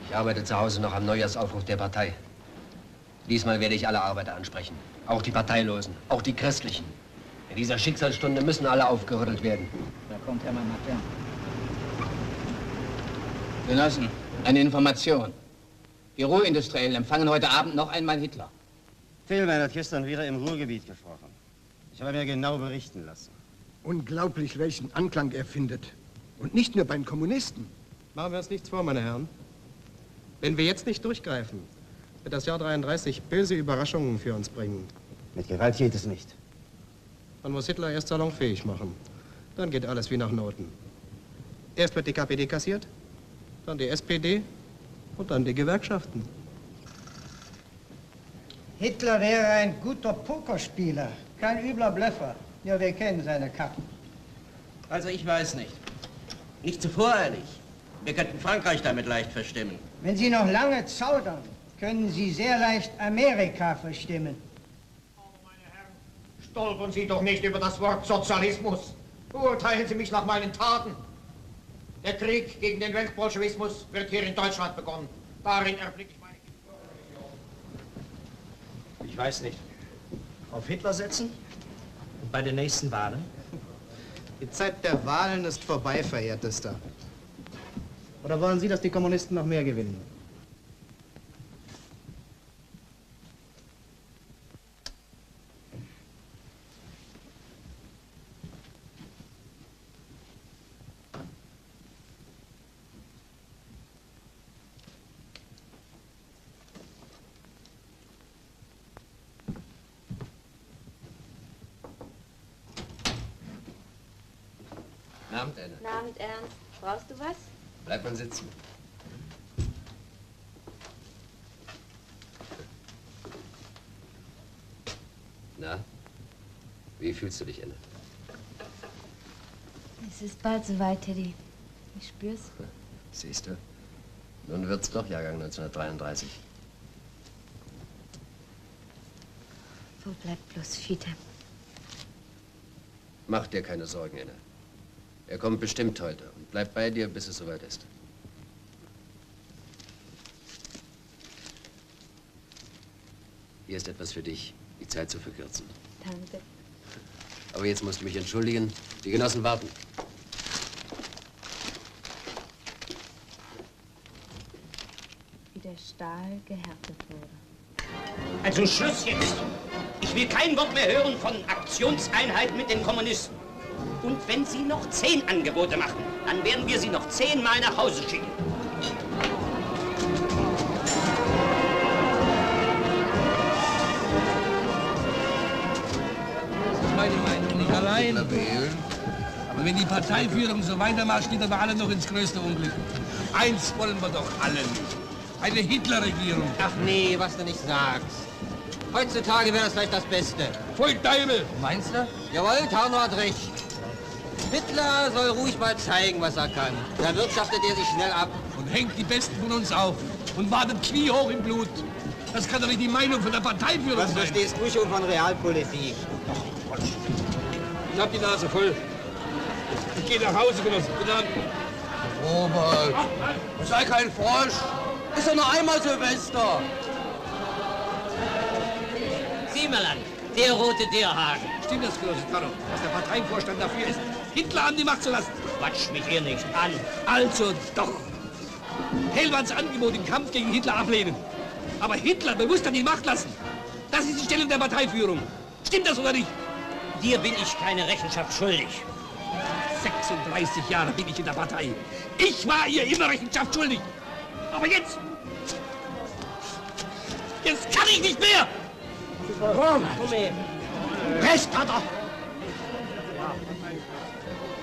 Ich arbeite zu Hause noch am Neujahrsaufruf der Partei. Diesmal werde ich alle Arbeiter ansprechen. Auch die Parteilosen, auch die Christlichen. In dieser Schicksalsstunde müssen alle aufgerüttelt werden. Da kommt Herr Martin. Genossen, eine Information. Die Ruhrindustriellen empfangen heute Abend noch einmal Hitler. Tillmann hat gestern wieder im Ruhrgebiet gesprochen. Ich habe mir genau berichten lassen. Unglaublich, welchen Anklang er findet. Und nicht nur bei den Kommunisten. Machen wir uns nichts vor, meine Herren. Wenn wir jetzt nicht durchgreifen, wird das Jahr 33 böse Überraschungen für uns bringen. Mit Gewalt geht es nicht. Man muss Hitler erst salonfähig machen. Dann geht alles wie nach Noten. Erst wird die KPD kassiert, dann die SPD und dann die Gewerkschaften. Hitler wäre ein guter Pokerspieler, kein übler Blöffer. Ja, wir kennen seine Karten. Also ich weiß nicht. Nicht zu voreilig. Wir könnten Frankreich damit leicht verstimmen. Wenn Sie noch lange zaudern, können Sie sehr leicht Amerika verstimmen. Stolpern Sie doch nicht über das Wort Sozialismus. Beurteilen Sie mich nach meinen Taten. Der Krieg gegen den Weltbolschewismus wird hier in Deutschland begonnen. Darin erblicke ich meine... Ich weiß nicht. Auf Hitler setzen? Und bei den nächsten Wahlen? Die Zeit der Wahlen ist vorbei, verehrtester. Oder wollen Sie, dass die Kommunisten noch mehr gewinnen? Guten Abend, Anne. Guten Abend, Ernst. Brauchst du was? Bleib mal sitzen. Na, wie fühlst du dich, Anne? Es ist bald soweit, Teddy. Ich spür's. Siehst du? Nun wird's doch Jahrgang 1933. Wo bleibt bloß Fiete? Mach dir keine Sorgen, Anne. Er kommt bestimmt heute und bleibt bei dir, bis es soweit ist. Hier ist etwas für dich, die Zeit zu verkürzen. Danke. Aber jetzt musst du mich entschuldigen. Die Genossen warten. Wie der Stahl gehärtet wurde. Also Schluss jetzt. Ich will kein Wort mehr hören von Aktionseinheit mit den Kommunisten. Und wenn Sie noch 10 Angebote machen, dann werden wir Sie noch 10-mal nach Hause schicken. Das ist meine Meinung, nicht allein. Aber wenn die Parteiführung so weitermacht, geht aber alle noch ins größte Unglück. Eins wollen wir doch alle nicht. Eine Hitlerregierung. Ach nee, was du nicht sagst. Heutzutage wäre das vielleicht das Beste. Voll Teufel! Meinst du? Jawohl, Tarnow hat recht. Hitler soll ruhig mal zeigen, was er kann. Dann wirtschaftet er sich schnell ab. Und hängt die Besten von uns auf. Und wartet kniehoch im Blut. Das kann doch nicht die Meinung von der Parteiführung sein. Was verstehst du schon von Realpolitik? Ich hab die Nase voll. Ich gehe nach Hause, Genossen. Guten Abend. Robert, sei kein Frosch. Ist doch nur einmal Silvester. Siemerland, der rote Dierhagen. Stimmt das, Genosse Tarnow, dass der Parteivorstand dafür ist, Hitler an die Macht zu lassen? Quatsch mich hier nicht an. Also doch. Hellmanns Angebot im Kampf gegen Hitler ablehnen. Aber Hitler bewusst an die Macht lassen. Das ist die Stellung der Parteiführung. Stimmt das oder nicht? Dir bin ich keine Rechenschaft schuldig. 36 Jahre bin ich in der Partei. Ich war ihr immer Rechenschaft schuldig. Aber jetzt kann ich nicht mehr. Warum? Recht hat er.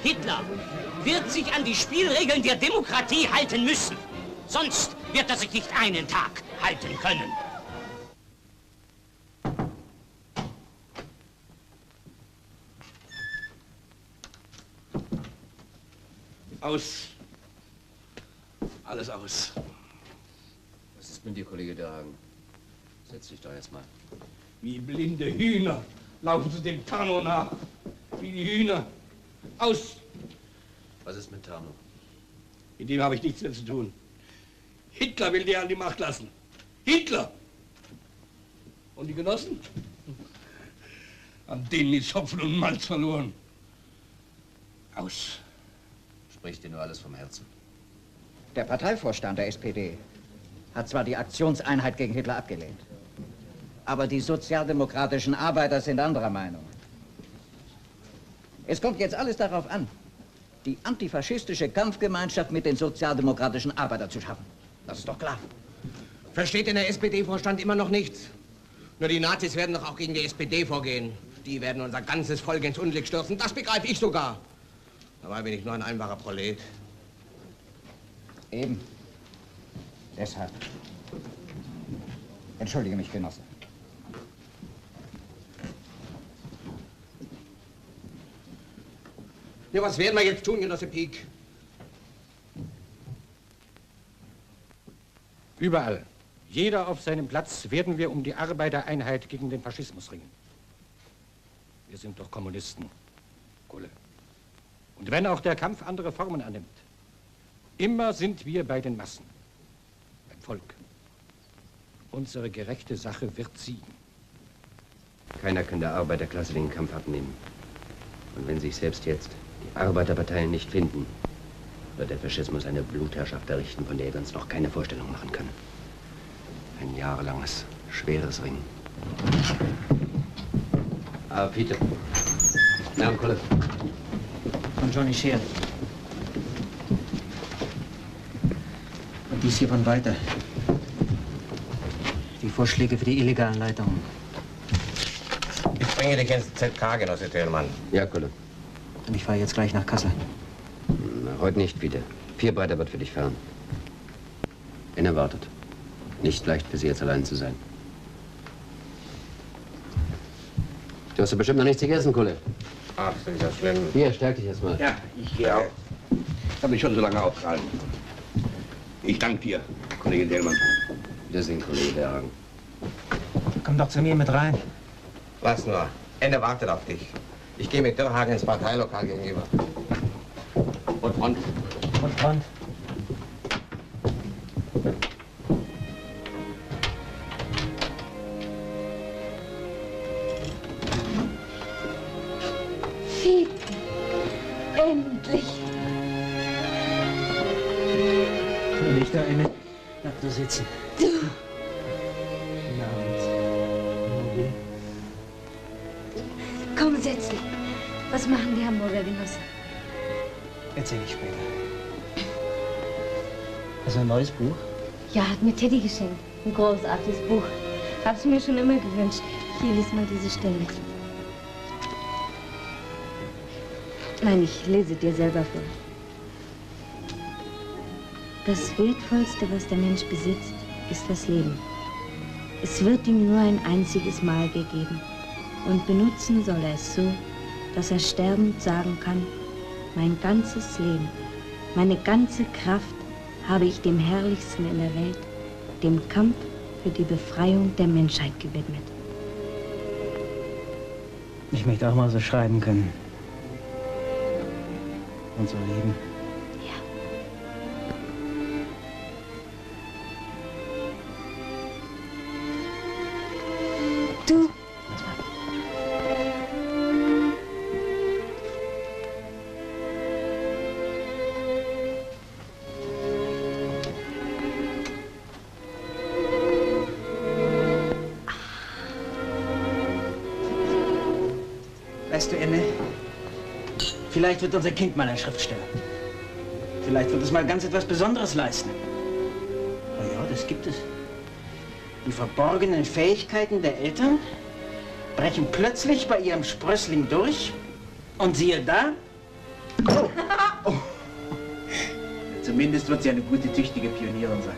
Hitler wird sich an die Spielregeln der Demokratie halten müssen. Sonst wird er sich nicht einen Tag halten können. Aus. Alles aus. Was ist mit dir, Kollege Dierhagen? Setz dich doch erst mal. Wie blinde Hühner laufen sie dem Tarnow nach. Wie die Hühner. Aus. Was ist mit Tarnow? Mit dem habe ich nichts mehr zu tun. Hitler will der an die Macht lassen. Hitler! Und die Genossen? An denen ist Hopfen und Malz verloren. Aus. Sprich dir nur alles vom Herzen. Der Parteivorstand der SPD hat zwar die Aktionseinheit gegen Hitler abgelehnt, aber die sozialdemokratischen Arbeiter sind anderer Meinung. Es kommt jetzt alles darauf an, die antifaschistische Kampfgemeinschaft mit den sozialdemokratischen Arbeitern zu schaffen. Das ist doch klar. Versteht denn der SPD-Vorstand immer noch nichts? Nur die Nazis werden doch auch gegen die SPD vorgehen. Die werden unser ganzes Volk ins Unglück stürzen. Das begreife ich sogar. Dabei bin ich nur ein einfacher Prolet. Eben. Deshalb. Entschuldige mich, Genosse. Ja, was werden wir jetzt tun, Genosse Pieck? Überall, jeder auf seinem Platz, werden wir um die Arbeitereinheit gegen den Faschismus ringen. Wir sind doch Kommunisten, Kulle. Und wenn auch der Kampf andere Formen annimmt, immer sind wir bei den Massen, beim Volk. Unsere gerechte Sache wird siegen. Keiner kann der Arbeiterklasse den Kampf abnehmen. Und wenn sich selbst jetzt die Arbeiterparteien nicht finden, wird der Faschismus eine Blutherrschaft errichten, von der wir uns noch keine Vorstellung machen können. Ein jahrelanges, schweres Ringen. Ah, Peter. Na, Kolle. Von Johnny Scheer. Und dies hier von Walter. Die Vorschläge für die illegalen Leitungen. Ich bringe dich ins ZK, Genosse Thälmann. Ja, Kolle. Und ich fahre jetzt gleich nach Kassel. heute nicht wieder. Vierbreiter wird für dich fahren. Enne wartet. Nicht leicht für sie jetzt allein zu sein. Du hast ja bestimmt noch nichts gegessen, Kulle. Ach, ist das schlimm. Hier, stärk dich erstmal. Ja, ich gehe auch. Ich habe mich schon so lange aufgehalten. Ich danke dir, Kollege Dellmann. Wiedersehen, Kollege Derhagen. Komm doch zu mir mit rein. Lass nur. Ende wartet auf dich. Ich gehe mit Dürrhagen ins Parteilokal gegenüber. Und front. Und front. Fiete, endlich. Nicht da inne. Bleib du sitzen. Du. Komm, setz dich. Was machen die Hamburger Genossen? Erzähl ich später. Hast du ein neues Buch? Ja, hat mir Teddy geschenkt. Ein großartiges Buch. Hab's mir schon immer gewünscht. Hier, lies mal diese Stelle. Nein, ich lese dir selber vor. Das Wertvollste, was der Mensch besitzt, ist das Leben. Es wird ihm nur ein einziges Mal gegeben. Und benutzen soll er es so, dass er sterbend sagen kann, mein ganzes Leben, meine ganze Kraft habe ich dem Herrlichsten in der Welt, dem Kampf für die Befreiung der Menschheit gewidmet. Ich möchte auch mal so schreiben können. Und so leben. Du. Weißt du, Enne, vielleicht wird unser Kind mal ein Schriftsteller. Vielleicht wird es mal ganz etwas Besonderes leisten. Na ja, das gibt es. Die verborgenen Fähigkeiten der Eltern brechen plötzlich bei ihrem Sprössling durch und siehe da. Oh. Oh. Zumindest wird sie eine gute, tüchtige Pionierin sein.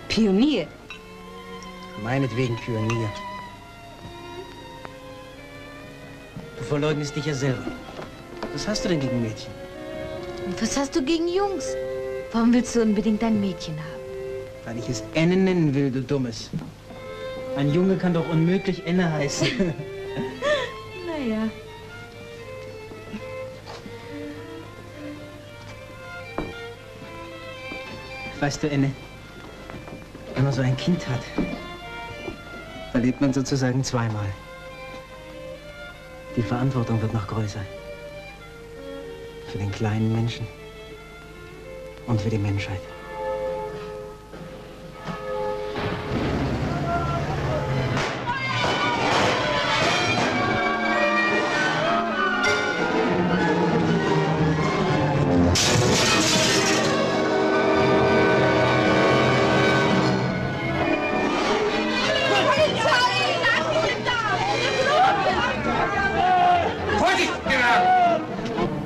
Pionier? Meinetwegen Pionier. Du verleugnest dich ja selber. Was hast du denn gegen Mädchen? Und was hast du gegen Jungs? Warum willst du unbedingt ein Mädchen haben? Weil ich es Enne nennen will, du Dummes. Ein Junge kann doch unmöglich Enne heißen. Naja. Weißt du, Enne, wenn man so ein Kind hat, verlebt man sozusagen zweimal. Die Verantwortung wird noch größer. Für den kleinen Menschen und für die Menschheit.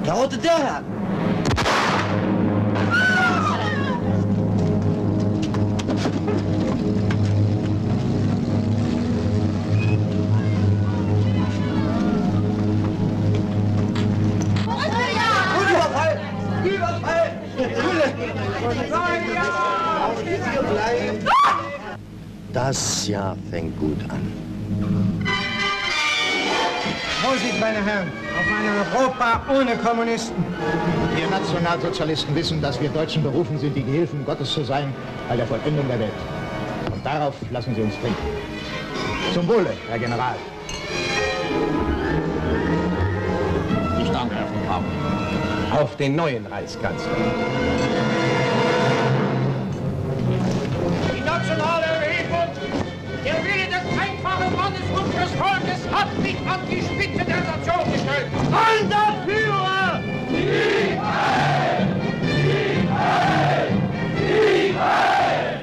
Der rote Dörrhagen. Überfall! Überfall! Das Jahr fängt gut an. Vorsicht, meine Herren, auf ein Europa ohne Kommunisten. Wir Nationalsozialisten wissen, dass wir Deutschen berufen sind, die Gehilfen Gottes zu sein, bei der Vollendung der Welt. Und darauf lassen Sie uns trinken. Zum Wohle, Herr General. Ich danke, Herr von Papen. Auf den neuen Reichskanzler. Die nationale Erhebung, der Wille des einfachen Mannes und des Volkes hat sich an die Spitze der Nation gestellt. An der Führer! Sieg heil! Sieg heil! Sieg heil!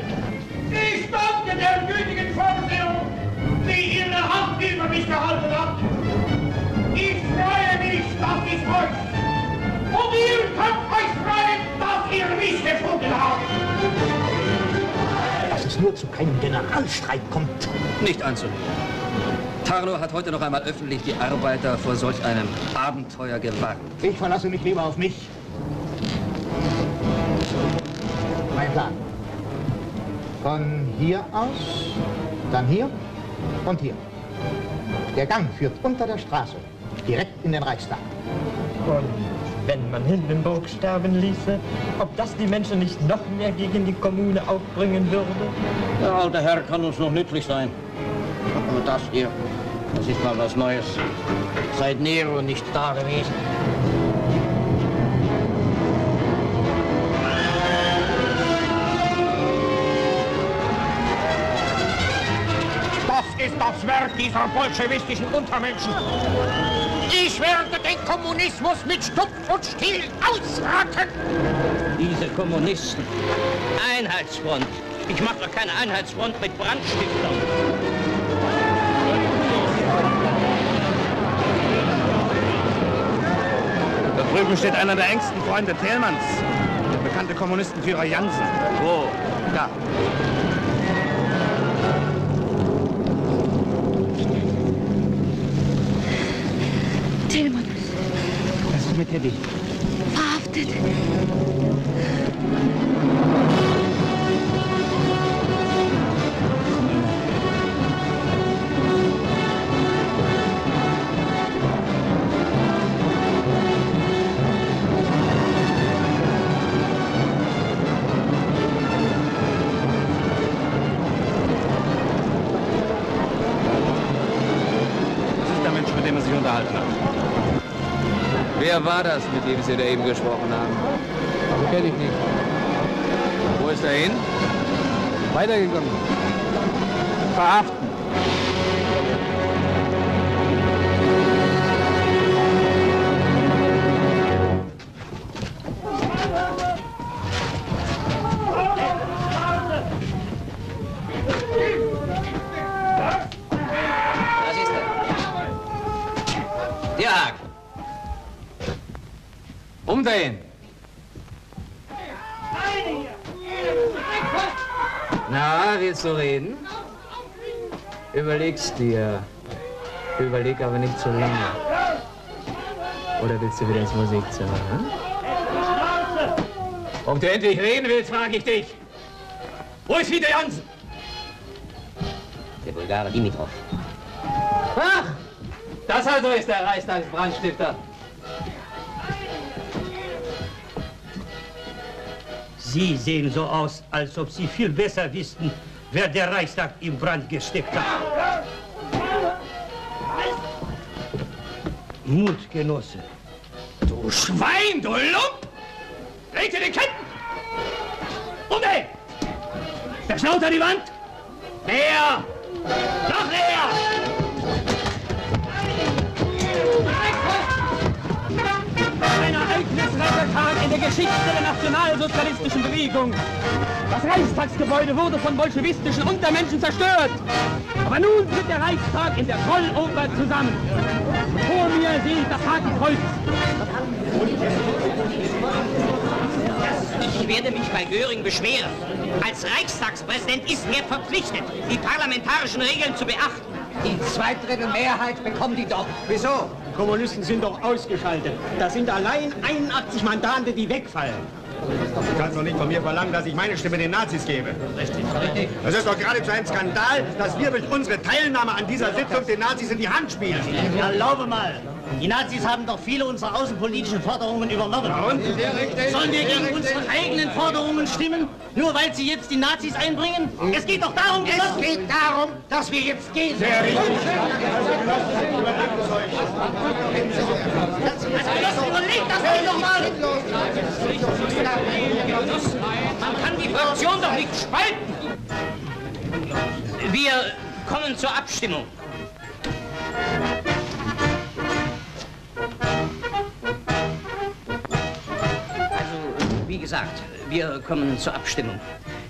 Ich danke der gütigen Vorsehung, die ihre Hand über mich gehalten hat. Ich freue mich, dass ich euch und ihr könnt euch freuen, nur zu keinem Generalstreik kommt. Nicht anzunehmen. Tarnow hat heute noch einmal öffentlich die Arbeiter vor solch einem Abenteuer gewarnt. Ich verlasse mich lieber auf mich. Mein Plan. Von hier aus, dann hier und hier. Der Gang führt unter der Straße, direkt in den Reichstag. Und wenn man Hindenburg sterben ließe, ob das die Menschen nicht noch mehr gegen die Kommune aufbringen würde? Der alte Herr kann uns noch nützlich sein. Aber das hier, das ist mal was Neues. Seit Nero nicht da gewesen. Das ist das Werk dieser bolschewistischen Untermenschen. Ich werde den Kommunismus mit Stumpf und Stiel ausraten. Diese Kommunisten. Einheitsfront. Ich mache doch keine Einheitsfront mit Brandstiftern. Da drüben steht einer der engsten Freunde Thälmanns, der bekannte Kommunistenführer Jansen. Wo? Da. Thälmann. Was ist mit Teddy? Verhaftet. Mit dem er sich unterhalten hat. Wer war das, mit dem Sie da eben gesprochen haben? Also kenne ich nicht. Wo ist er hin? Weitergegangen. Verhaften. Dirk! Umdrehen! Na, willst du reden? Überleg's dir. Überleg aber nicht zu lange. Oder willst du wieder ins Musikzimmer, hm? Ob du endlich reden willst, frage ich dich. Wo ist wieder Jansen? Der Bulgare Dimitrov. Ach, das also ist der Reichstagsbrandstifter. Sie sehen so aus, als ob Sie viel besser wüssten, wer der Reichstag in Brand gesteckt hat. Mut, Genosse. Du Schwein, du Lump! Leg dir die Ketten! Umdrehen! Der Schnauz an die Wand! Näher! Noch näher! Ein ereignisreicher Tag in der Geschichte der nationalsozialistischen Bewegung. Das Reichstagsgebäude wurde von bolschewistischen Untermenschen zerstört. Aber nun tritt der Reichstag in der Trolloper zusammen. Vor mir sehe ich das Hakenkreuz. Ich werde mich bei Göring beschweren. Als Reichstagspräsident ist er verpflichtet, die parlamentarischen Regeln zu beachten. Die Zweidrittelmehrheit bekommen die doch. Wieso? Kommunisten sind doch ausgeschaltet. Das sind allein 81 Mandate, die wegfallen. Du kannst doch nicht von mir verlangen, dass ich meine Stimme den Nazis gebe. Richtig. Das ist doch geradezu ein Skandal, dass wir durch unsere Teilnahme an dieser Sitzung den Nazis in die Hand spielen. Erlaube mal. Die Nazis haben doch viele unserer außenpolitischen Forderungen übernommen. Ja, und? Sollen wir gegen unsere eigenen Forderungen stimmen, nur weil sie jetzt die Nazis einbringen? Es geht doch darum, dass wir jetzt gehen. Sehr richtig. Überlegt das euch doch mal! Man kann die Fraktion doch nicht spalten! Wir kommen zur Abstimmung. Also, wie gesagt, wir kommen zur Abstimmung.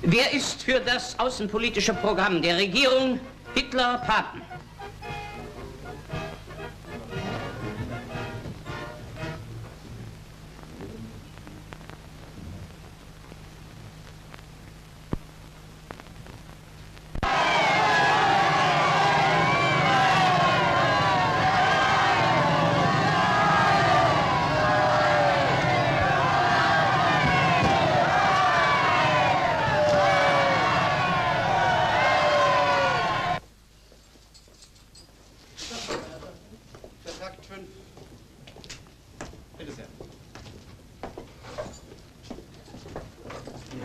Wer ist für das außenpolitische Programm der Regierung Hitler-Papen?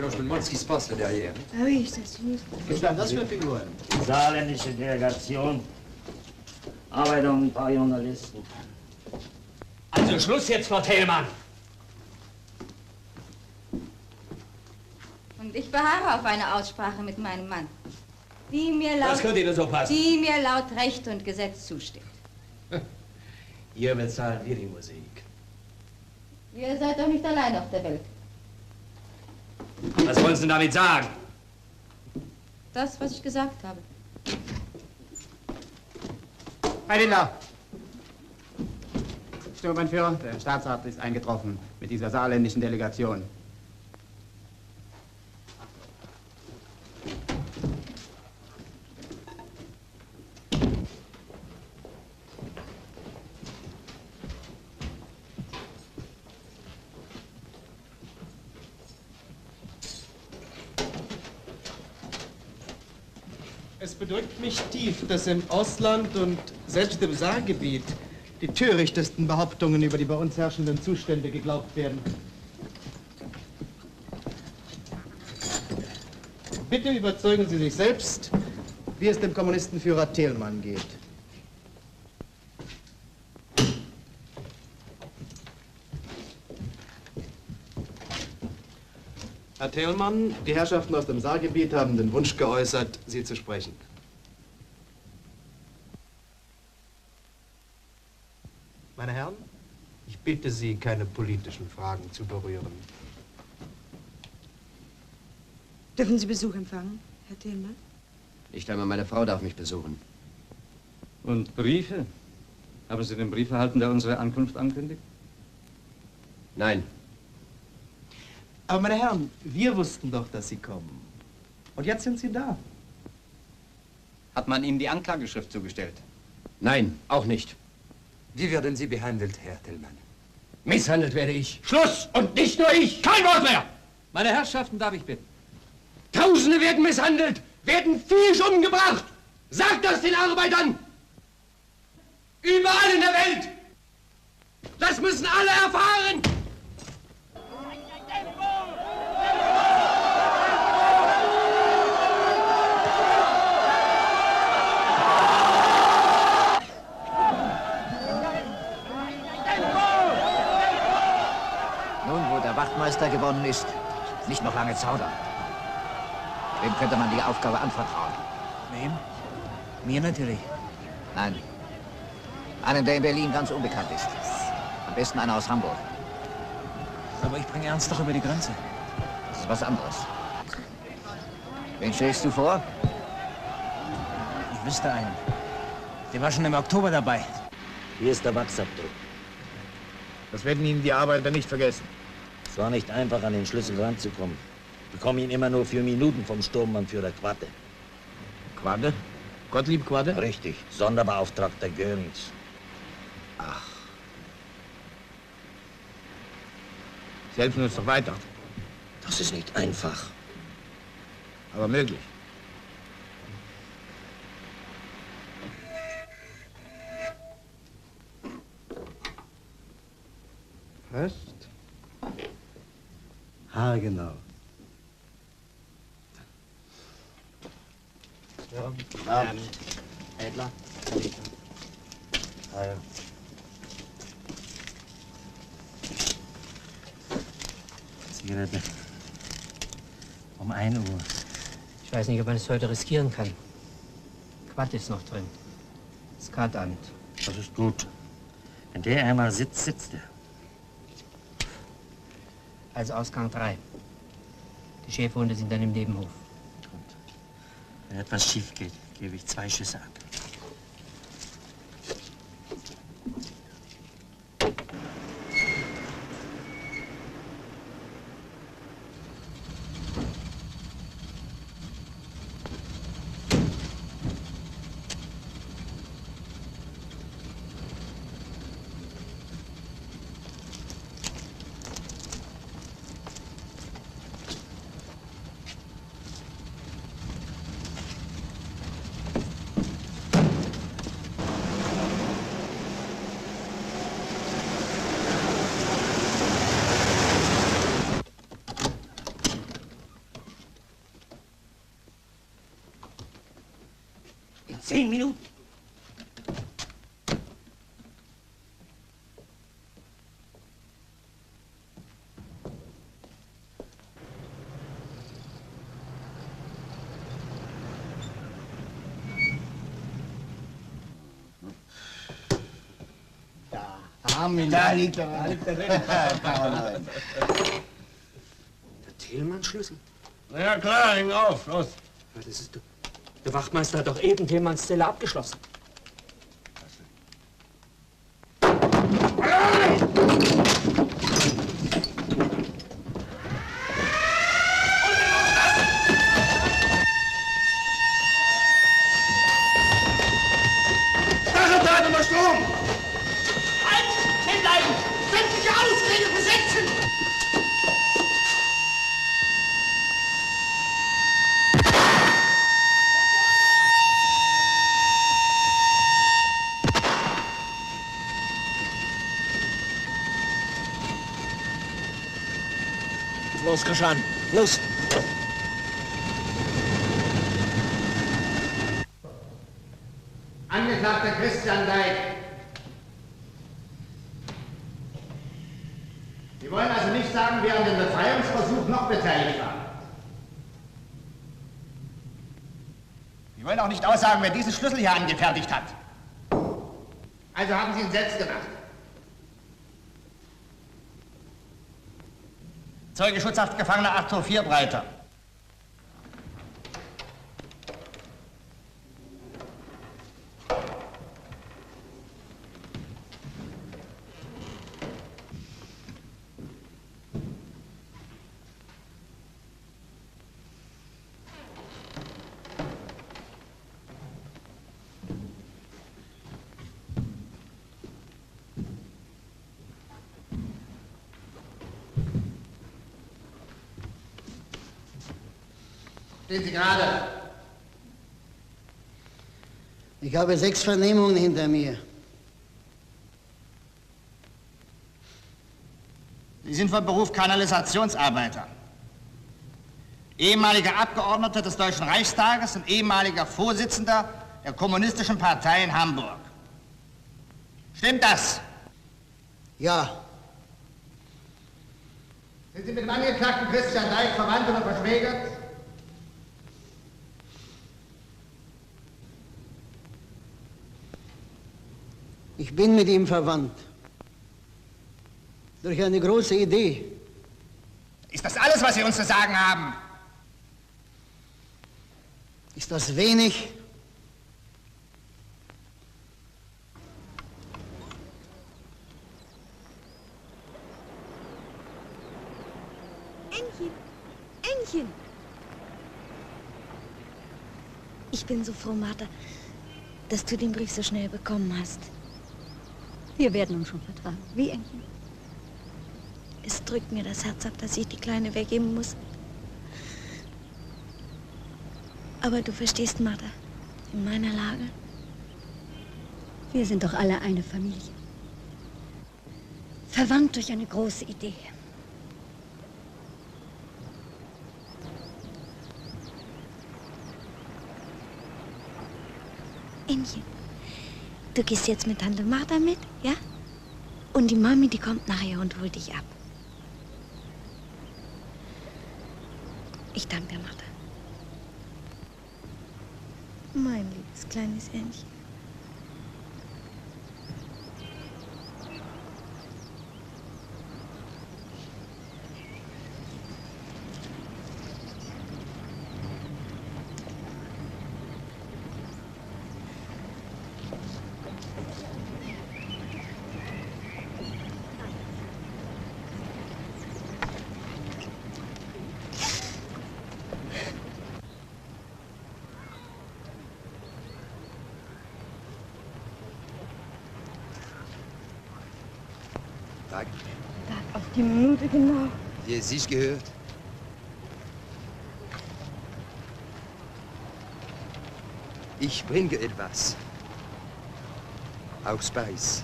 Franchement, ce qui se passe là derrière. Ah oui, ça suit. Was waren das für Figuren? Saarländische Delegation. Arbeiter und ein paar Journalisten. Also Schluss jetzt, Frau Thälmann. Und ich beharre auf eine Aussprache mit meinem Mann, die mir laut, Das könnte Ihnen so passen. die mir laut Recht und Gesetz zusteht. Hier bezahlen wir die Musik. Ihr seid doch nicht allein auf der Welt. Was wollen Sie denn damit sagen? Das, was ich gesagt habe. Herr Lindler! Sturmbannführer, der Staatsrat ist eingetroffen mit dieser saarländischen Delegation. Es bedrückt mich tief, dass im Ausland und selbst im Saargebiet die törichtesten Behauptungen über die bei uns herrschenden Zustände geglaubt werden. Bitte überzeugen Sie sich selbst, wie es dem Kommunistenführer Thälmann geht. Herr Thälmann, die Herrschaften aus dem Saargebiet haben den Wunsch geäußert, Sie zu sprechen. Meine Herren, ich bitte Sie, keine politischen Fragen zu berühren. Dürfen Sie Besuch empfangen, Herr Thälmann? Nicht einmal meine Frau darf mich besuchen. Und Briefe? Haben Sie den Brief erhalten, der unsere Ankunft ankündigt? Nein. Aber meine Herren, wir wussten doch, dass Sie kommen. Und jetzt sind Sie da. Hat man Ihnen die Anklageschrift zugestellt? Nein, auch nicht. Wie werden Sie behandelt, Herr Thälmann? Misshandelt werde ich. Schluss! Und nicht nur ich! Kein Wort mehr! Meine Herrschaften, darf ich bitten? Tausende werden misshandelt, werden Viech umgebracht. Sagt das den Arbeitern! Überall in der Welt! Das müssen alle erfahren! Nun, wo der Wachtmeister gewonnen ist, nicht noch lange zaudern. Wem könnte man die Aufgabe anvertrauen? Wem? Mir natürlich. Nein. Einen, der in Berlin ganz unbekannt ist. Am besten einer aus Hamburg. Aber ich bringe Ernst doch über die Grenze. Das ist was anderes. Wen stellst du vor? Ich wüsste einen. Der war schon im Oktober dabei. Hier ist der Wachsabdruck. Das werden Ihnen die Arbeiter nicht vergessen. Es war nicht einfach, an den Schlüssel ranzukommen. Ich bekomme ihn immer nur für Minuten vom Sturmbannführer Quatte. Quatte? Gottlieb Quatte? Richtig, Sonderbeauftragter Görings. Ach. Sie helfen uns doch weiter. Das ist nicht einfach. Aber möglich. Fest? Haargenau. Ja. Abend. Edler. Hi. Zigarette. Um 1 Uhr. Ich weiß nicht, ob man es heute riskieren kann. Quatt ist noch drin. Skateramt. Das ist gut. Wenn der einmal sitzt, sitzt er. Also Ausgang 3. Die Schäferhunde sind dann im Nebenhof. Wenn etwas schief geht, gebe ich 2 Schüsse ab. 10 Minuten. Da liegt er. Da liegt er drin. Der Thälmann-Schlüssel? Na ja, klar, häng auf, los. Ja, das ist der Wachtmeister hat doch eben Thälmanns Zelle abgeschlossen. Dacheltat unter Strom! Halt! Stehen bleiben! Sämtliche Ausgänge besetzen! Los, Kaschan, los! Angeklagter Christian Deik. Sie wollen also nicht sagen, wer an dem Befreiungsversuch noch beteiligt war? Sie wollen auch nicht aussagen, wer diesen Schlüssel hier angefertigt hat. Also haben Sie ihn selbst gemacht. Zeuge Schutzhaftgefangener Arthur Vierbreiter. Stehen Sie gerade. Ich habe 6 Vernehmungen hinter mir. Sie sind von Beruf Kanalisationsarbeiter. Ehemaliger Abgeordneter des Deutschen Reichstages und ehemaliger Vorsitzender der Kommunistischen Partei in Hamburg. Stimmt das? Ja. Sind Sie mit dem Angeklagten Christian Deik verwandt oder verschwägert? Ich bin mit ihm verwandt. Durch eine große Idee. Ist das alles, was Sie uns zu sagen haben? Ist das wenig? Ännchen, Ännchen. Ich bin so froh, Martha, dass du den Brief so schnell bekommen hast. Wir werden uns schon vertragen. Wie, Ännchen? Es drückt mir das Herz ab, dass ich die Kleine weggeben muss. Aber du verstehst, Martha, in meiner Lage. Wir sind doch alle eine Familie. Verwandt durch eine große Idee. Ännchen, du gehst jetzt mit Tante Martha mit, ja? Und die Mami, die kommt nachher und holt dich ab. Ich danke dir, Martha. Mein liebes kleines Ännchen. Tag. Tag, auf die Minute genau. Wie es sich gehört. Ich bringe etwas. Aus Paris.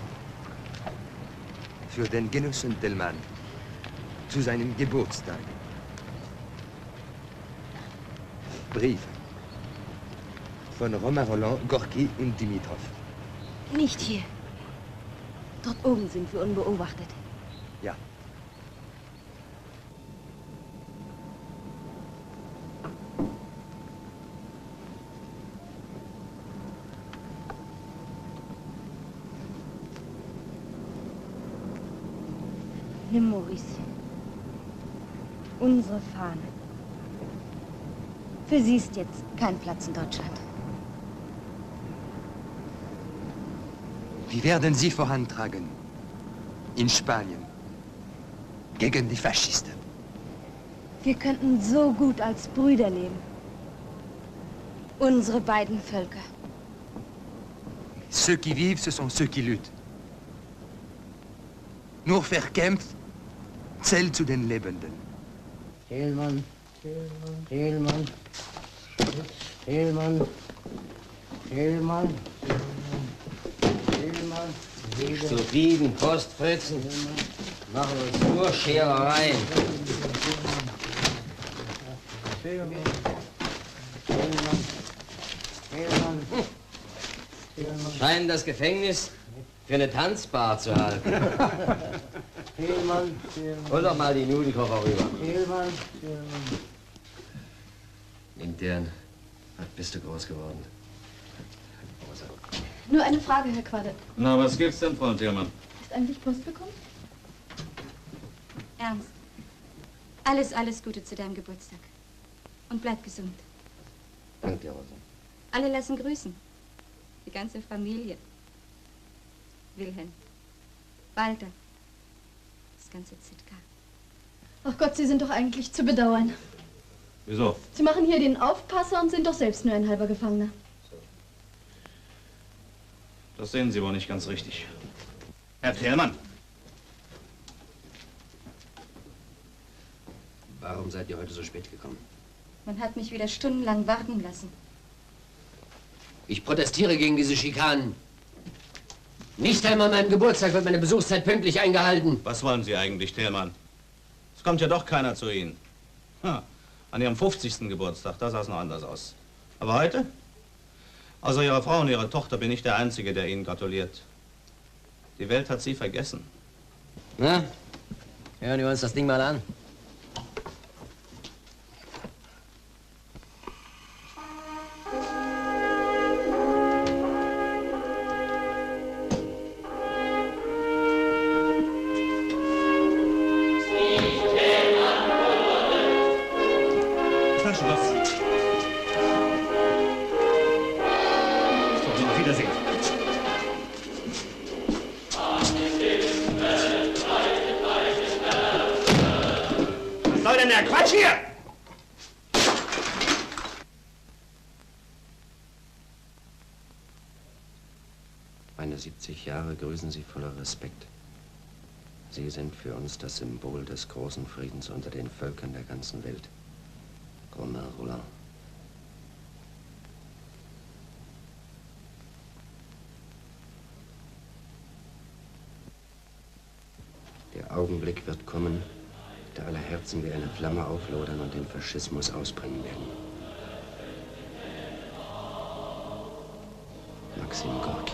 Für den Genossen Thälmann. Zu seinem von Romain Rolland, Gorki und Dimitrov. Nicht hier. Dort oben sind wir unbeobachtet. Ja. Nimm, Maurice. Unsere Fahne. Für sie ist jetzt kein Platz in Deutschland. Wir werden sie vorantragen. In Spanien. Gegen die Faschisten. Wir könnten so gut als Brüder leben. Unsere beiden Völker. Ceux qui vivent, ce sont ceux qui luttent. Nur verkämpft zählt zu den Lebenden. Thälmann, Thälmann, Thälmann, Thälmann, Thälmann. Stupiden Postfritzen machen uns nur Scherereien. Scheinen das Gefängnis für eine Tanzbar zu halten. Hol doch mal die Nudelkocher rüber. Intern, was bist du groß geworden? Nur eine Frage, Herr Quader. Na, was gibt's denn, Frau Thälmann? Ist eigentlich Post bekommen? Ernst. Alles Gute zu deinem Geburtstag. Und bleib gesund. Danke, Rosa. Alle lassen grüßen. Die ganze Familie. Wilhelm. Walter. Das ganze ZK. Ach Gott, Sie sind doch eigentlich zu bedauern. Wieso? Sie machen hier den Aufpasser und sind doch selbst nur ein halber Gefangener. Das sehen Sie wohl nicht ganz richtig. Herr Thälmann. Warum seid ihr heute so spät gekommen? Man hat mich wieder stundenlang warten lassen. Ich protestiere gegen diese Schikanen. Nicht einmal an meinem Geburtstag wird meine Besuchszeit pünktlich eingehalten. Was wollen Sie eigentlich, Thälmann? Es kommt ja doch keiner zu Ihnen. An Ihrem 50. Geburtstag, da sah es noch anders aus. Aber heute? Außer Ihrer Frau und Ihrer Tochter bin ich der Einzige, der Ihnen gratuliert. Die Welt hat Sie vergessen. Na, hören wir uns das Ding mal an. Quatsch hier! Meine 70 Jahre grüßen Sie voller Respekt. Sie sind für uns das Symbol des großen Friedens unter den Völkern der ganzen Welt. Romain Rolland. Der Augenblick wird kommen, da aller Herzen wie eine Flamme auflodern und den Faschismus ausbrennen werden. Maxim Gorki.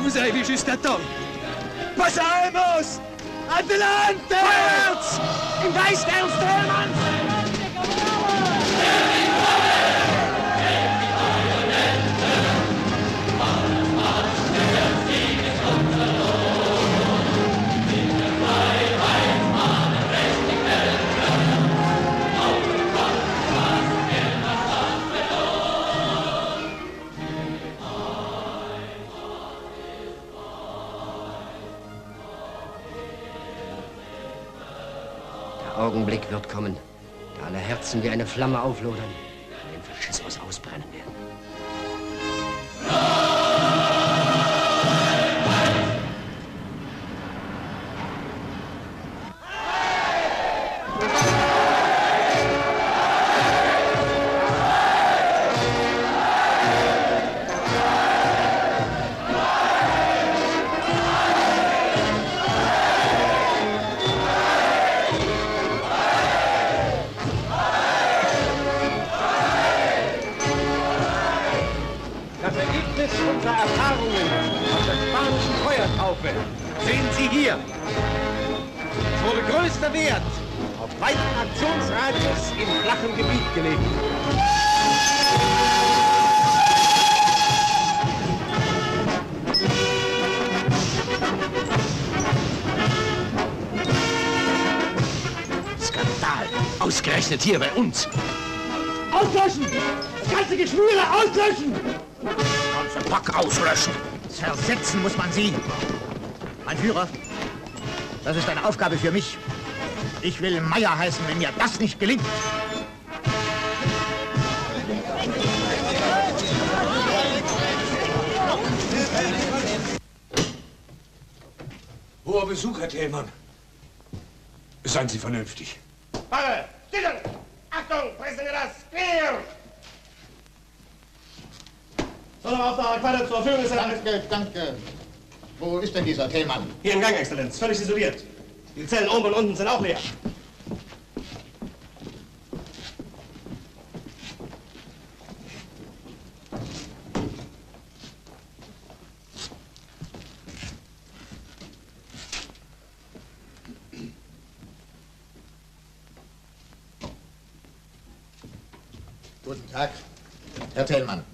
Vous avez vu juste à temps. Pasaremos! Adelante! Vorwärts! Im Geist Ernst Thälmanns! Der Augenblick wird kommen, da alle Herzen wie eine Flamme auflodern und den Faschismus ausbrennen werden. Sehen Sie hier. Es wurde größter Wert auf weiten Aktionsradius in flachem Gebiet gelegt. Skandal! Ausgerechnet hier bei uns! Auslöschen! Das ganze Geschwüre auslöschen! Ganze Pack auslöschen! Zersetzen muss man sie. Mein Führer, das ist eine Aufgabe für mich. Ich will Meier heißen, wenn mir das nicht gelingt. Hoher Besuch, Herr Thälmann. Seien Sie vernünftig. Warte! Stille! Achtung! Pressen wir das! Clear! Sonderauftrag weiter zur Verfügung. Danke, danke. Wo ist denn dieser Thälmann? Hier im Gang, Exzellenz. Völlig isoliert. Die Zellen oben und unten sind auch leer. Guten Tag, Herr Thälmann.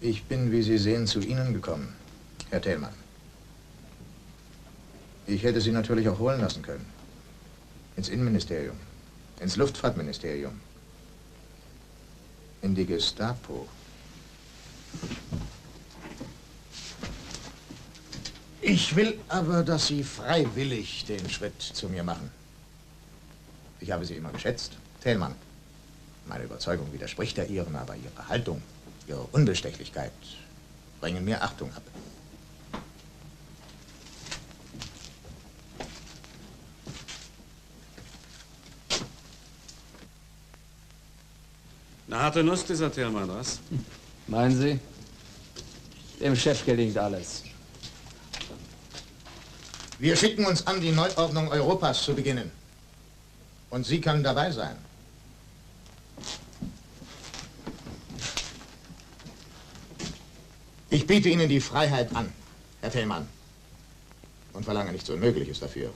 Ich bin, wie Sie sehen, zu Ihnen gekommen, Herr Thälmann. Ich hätte Sie natürlich auch holen lassen können. Ins Innenministerium, ins Luftfahrtministerium, in die Gestapo. Ich will aber, dass Sie freiwillig den Schritt zu mir machen. Ich habe Sie immer geschätzt, Thälmann. Meine Überzeugung widerspricht der Ihren, aber Ihre Haltung, Ihre Unbestechlichkeit bringen mir Achtung ab. Eine harte Nuss, dieser Thälmann, was? Meinen Sie? Dem Chef gelingt alles. Wir schicken uns an, die Neuordnung Europas zu beginnen. Und Sie können dabei sein. Ich biete Ihnen die Freiheit an, Herr Thälmann, und verlange nichts Unmögliches dafür.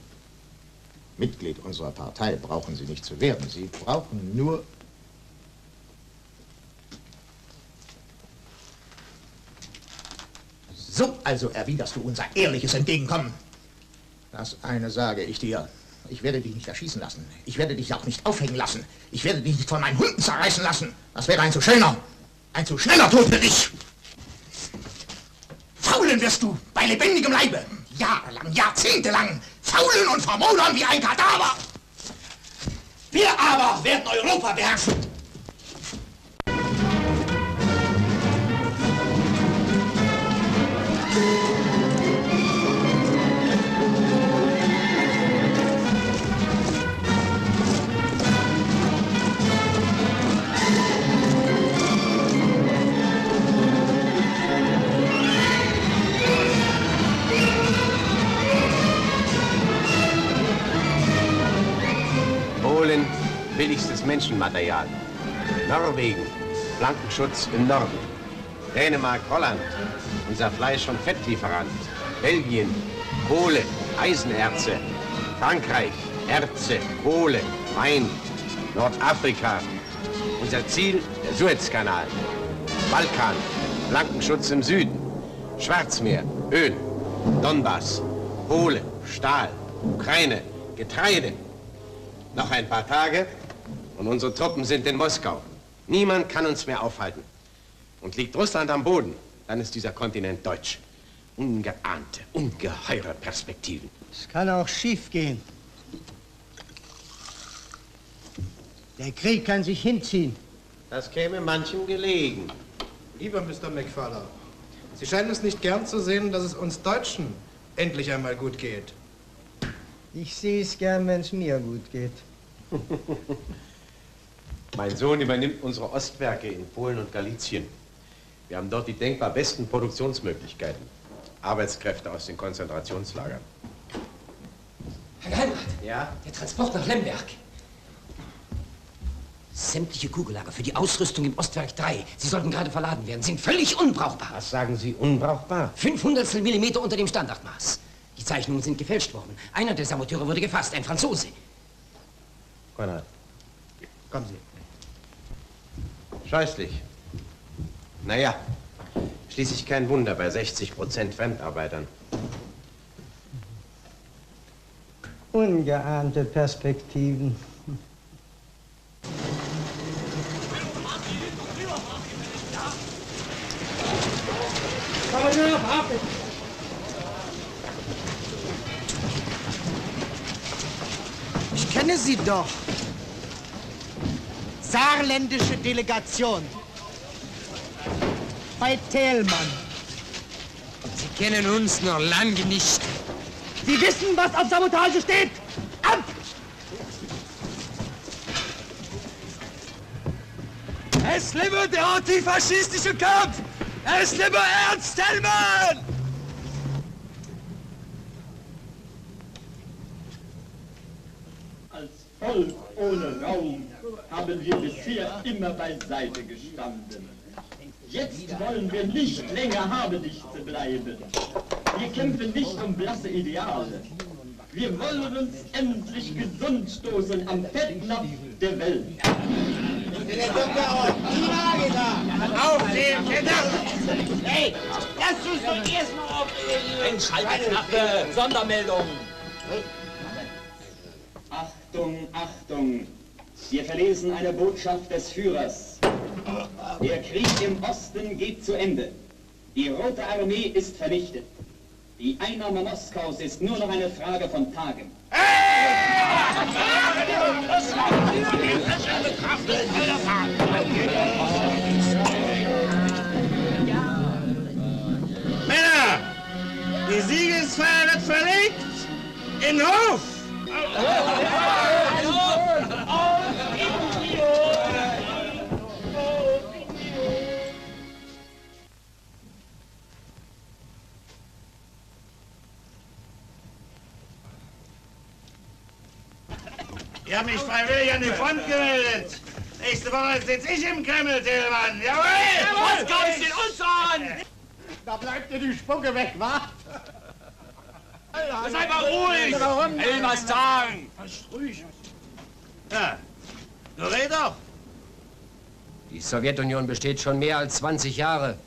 Mitglied unserer Partei brauchen Sie nicht zu werden. Sie brauchen nur... So also erwiderst du unser ehrliches Entgegenkommen. Das eine sage ich dir. Ich werde dich nicht erschießen lassen. Ich werde dich auch nicht aufhängen lassen. Ich werde dich nicht von meinen Hunden zerreißen lassen. Das wäre ein zu schneller Tod für dich. Faulen wirst du bei lebendigem Leibe. Jahrelang, jahrzehntelang. Faulen und vermodern wie ein Kadaver. Wir aber werden Europa beherrschen. Polen, billigstes Menschenmaterial. Norwegen, Flankenschutz im Norden. Dänemark, Holland, unser Fleisch- und Fettlieferant. Belgien, Kohle, Eisenerze. Frankreich, Erze, Kohle, Wein. Nordafrika, unser Ziel, der Suezkanal. Balkan, Flankenschutz im Süden. Schwarzmeer, Öl. Donbass, Kohle, Stahl. Ukraine, Getreide. Noch ein paar Tage und unsere Truppen sind in Moskau. Niemand kann uns mehr aufhalten. Und liegt Russland am Boden, dann ist dieser Kontinent deutsch. Ungeahnte, ungeheure Perspektiven. Es kann auch schief gehen. Der Krieg kann sich hinziehen. Das käme manchem gelegen. Lieber Mr. McFarlane, Sie scheinen es nicht gern zu sehen, dass es uns Deutschen endlich einmal gut geht. Ich sehe es gern, wenn es mir gut geht. Mein Sohn übernimmt unsere Ostwerke in Polen und Galizien. Wir haben dort die denkbar besten Produktionsmöglichkeiten. Arbeitskräfte aus den Konzentrationslagern. Herr Geheimrat! Ja? Der Transport nach Lemberg. Sämtliche Kugellager für die Ausrüstung im Ostwerk 3, sie sollten gerade verladen werden, sind völlig unbrauchbar. Was sagen Sie, unbrauchbar? 500 Millimeter unter dem Standardmaß. Die Zeichnungen sind gefälscht worden. Einer der Saboteure wurde gefasst, ein Franzose. Konrad. Kommen Sie. Scheußlich. Naja, schließlich kein Wunder bei 60% Fremdarbeitern. Ungeahnte Perspektiven. Ich kenne Sie doch. Saarländische Delegation. Bei Thälmann. Sie kennen uns noch lange nicht. Sie wissen, was auf Sabotage steht. Ab! Es lebe der antifaschistische Kampf! Es lebe Ernst Thälmann! Als Volk ohne Raum haben wir bisher immer beiseite gestanden. Jetzt wollen wir nicht länger Habenichtse bleiben. Wir kämpfen nicht um blasse Ideale. Wir wollen uns endlich gesund stoßen am Fettnapf der Welt. Aufstehen, Kinder! Hey, lass uns doch erstmal aufregen! Entscheidungsknappe, Sondermeldung! Achtung, Achtung! Wir verlesen eine Botschaft des Führers. Der Krieg im Osten geht zu Ende. Die Rote Armee ist vernichtet. Die Einnahme Moskaus ist nur noch eine Frage von Tagen. Männer, die Siegesfeier wird verlegt in Hof. Ich habe mich freiwillig an die Front gemeldet. Nächste Woche sitze ich im Kreml, Thälmann. Jawohl! Moskau ist in uns an! Da bleibt dir die Spucke weg, wa? Sei mal ruhig! Warum? Ich will was sagen! Ruhig. Ja, du red doch. Die Sowjetunion besteht schon mehr als 20 Jahre.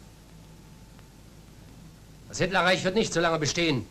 Das Hitlerreich wird nicht so lange bestehen.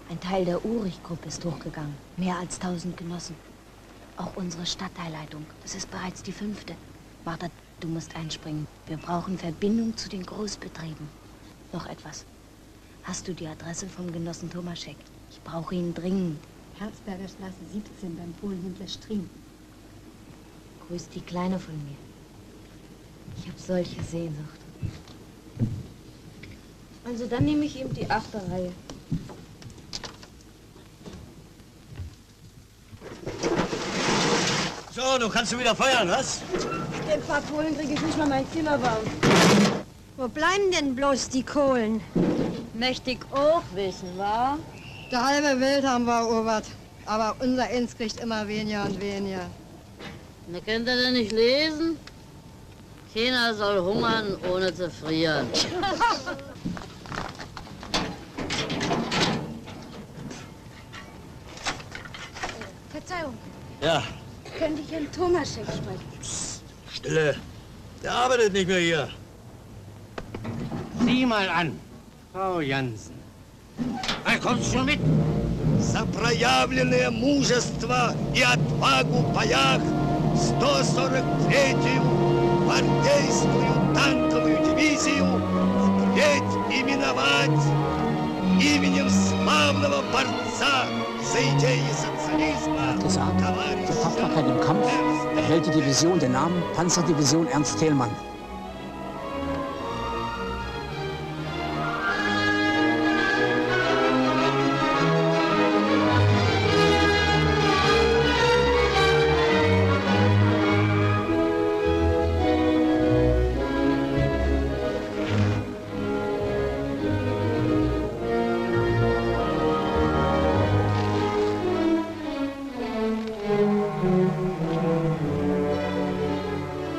Ein Teil der Urich-Gruppe ist hochgegangen. Mehr als 1000 Genossen. Auch unsere Stadtteilleitung. Das ist bereits die 5. Martha, du musst einspringen. Wir brauchen Verbindung zu den Großbetrieben. Noch etwas. Hast du die Adresse vom Genossen Tomaschek? Ich brauche ihn dringend. Herzberger Straße 17 beim Polenhändler Striem. Grüß die Kleine von mir. Ich habe solche Sehnsucht. Also dann nehme ich ihm die 8. Reihe. So, du kannst wieder feuern, was? Mit den paar Kohlen kriege ich nicht mal mein Zimmer warm. Wo bleiben denn bloß die Kohlen? Mächtig auch wissen, wa? Die halbe Welt haben wir erobert. Aber unser Ins kriegt immer weniger und weniger. Na, könnt ihr denn nicht lesen? Keiner soll hungern, ohne zu frieren. Verzeihung, Ja, könnte ich Herrn Tomaschek sprechen? Stille. Der arbeitet nicht mehr hier. Sieh mal an, Frau Jansen. Da kommst schon mit. За проявленное мужество и отвагу в боях 143-ю гвардейскую танковую дивизию впредь именовать именем славного борца за идеи социализма. Gesagt, für Tapferkeit im Kampf erhält die Division den Namen Panzerdivision Ernst Thälmann.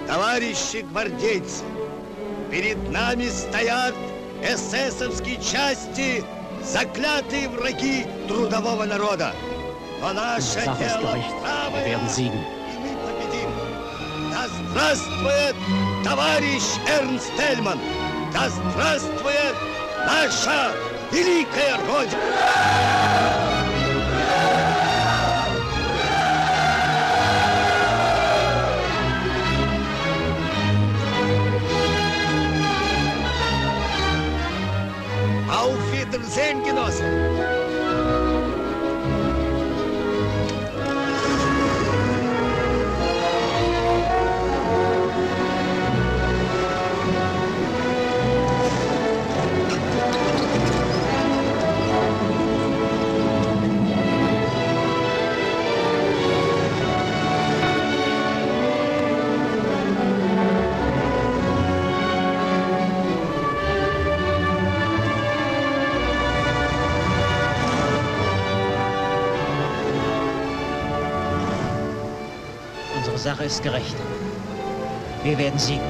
Товарищи гвардейцы, перед нами стоят эсэсовские части, заклятые враги трудового народа. Но наше дело правое, и мы победим. Да здравствует товарищ Эрнст Тельман! Да здравствует наша великая Родина! Auf Wiedersehen, Genossen! Unsere Sache ist gerecht. Wir werden siegen.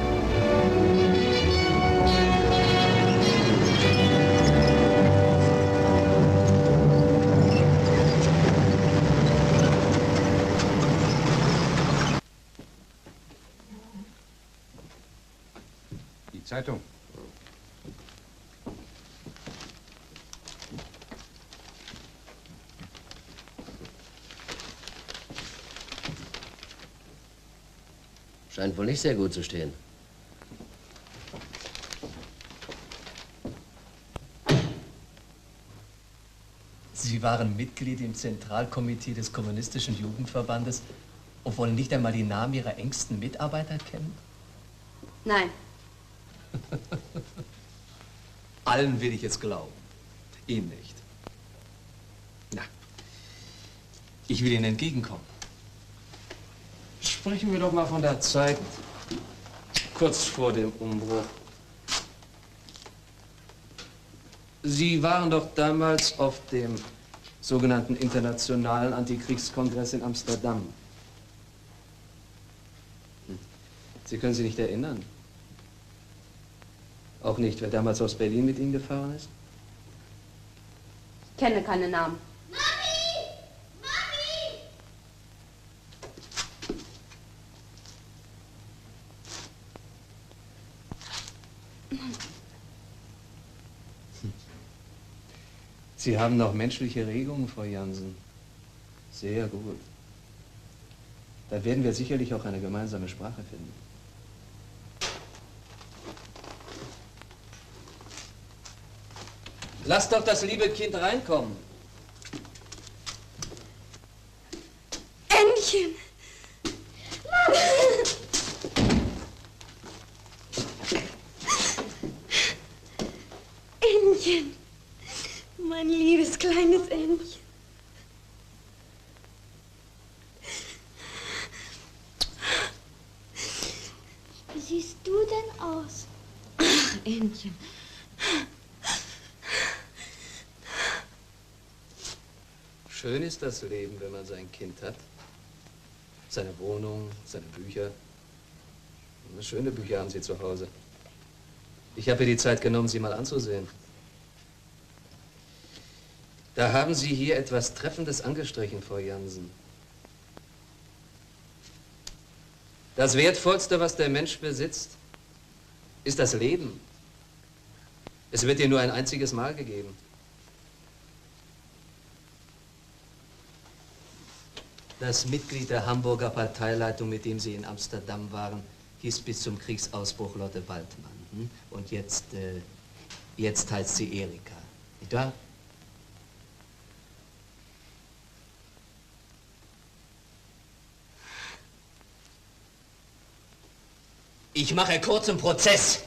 Die Zeitung. Scheint wohl nicht sehr gut zu stehen. Sie waren Mitglied im Zentralkomitee des Kommunistischen Jugendverbandes und wollen nicht einmal die Namen Ihrer engsten Mitarbeiter kennen? Nein. Allen will ich es glauben. Ihnen nicht. Na, ich will Ihnen entgegenkommen. Sprechen wir doch mal von der Zeit kurz vor dem Umbruch. Sie waren doch damals auf dem sogenannten Internationalen Antikriegskongress in Amsterdam. Sie können sich nicht erinnern? Auch nicht, wer damals aus Berlin mit Ihnen gefahren ist? Ich kenne keine Namen. Sie haben noch menschliche Regungen, Frau Jansen. Sehr gut. Da werden wir sicherlich auch eine gemeinsame Sprache finden. Lass doch das liebe Kind reinkommen. Ännchen! Ännchen! Mein liebes kleines Ännchen. Wie siehst du denn aus? Ach, Ännchen. Schön ist das Leben, wenn man sein Kind hat. Seine Wohnung, seine Bücher. Schöne Bücher haben Sie zu Hause. Ich habe mir die Zeit genommen, sie mal anzusehen. Da haben Sie hier etwas Treffendes angestrichen, Frau Jansen. Das Wertvollste, was der Mensch besitzt, ist das Leben. Es wird dir nur ein einziges Mal gegeben. Das Mitglied der Hamburger Parteileitung, mit dem Sie in Amsterdam waren, hieß bis zum Kriegsausbruch Lotte Waldmann. Und jetzt heißt sie Erika. Nicht wahr? Ich mache kurzen Prozess.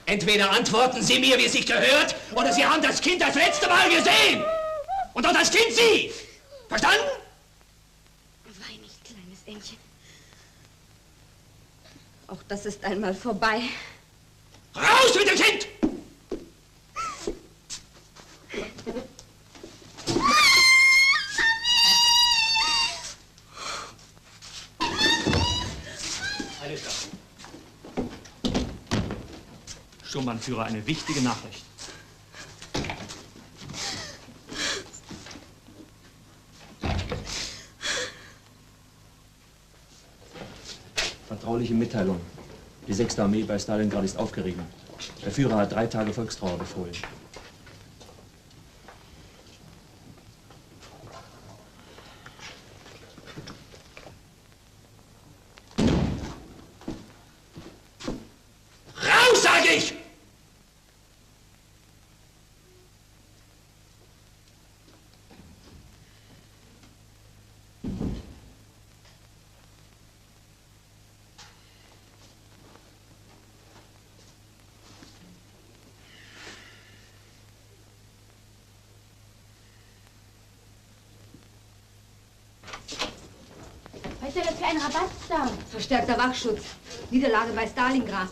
Entweder antworten Sie mir, wie es sich gehört, oder Sie haben das Kind das letzte Mal gesehen. Und auch das Kind Sie. Verstanden? Wein nicht, kleines Ännchen. Auch das ist einmal vorbei. Raus mit dem Kind! Alles klar. Sturmbannführer, eine wichtige Nachricht. Vertrauliche Mitteilung. Die 6. Armee bei Stalingrad ist aufgerieben. Der Führer hat 3 Tage Volkstrauer befohlen. Raus, sag ich! Was ist denn das für ein Rabattstau? Verstärkter Wachschutz. Niederlage bei Stalingrad.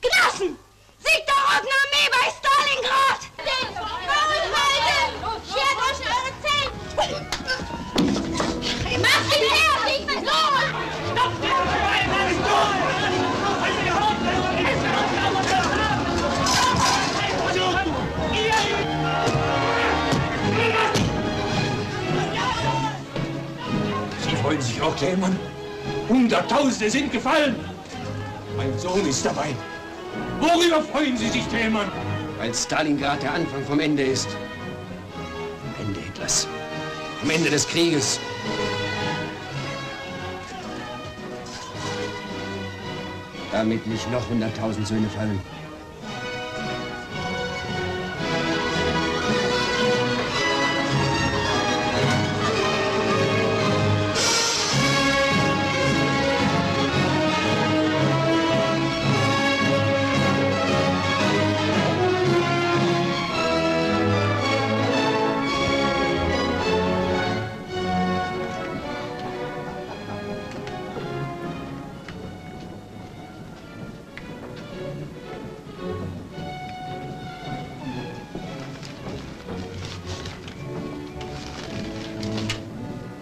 Genossen! Sieg der Roten Armee bei Stalingrad! Maul halten! Schert euch in eure Zellen! Macht ihn her! Los! Stoppt Sie freuen sich auch, Thälmann? Hunderttausende sind gefallen. Mein Sohn ist dabei. Worüber freuen Sie sich, Thälmann? Weil Stalingrad der Anfang vom Ende ist. Vom Ende Hitlers. Vom Ende des Krieges. Damit nicht noch 100.000 Söhne fallen.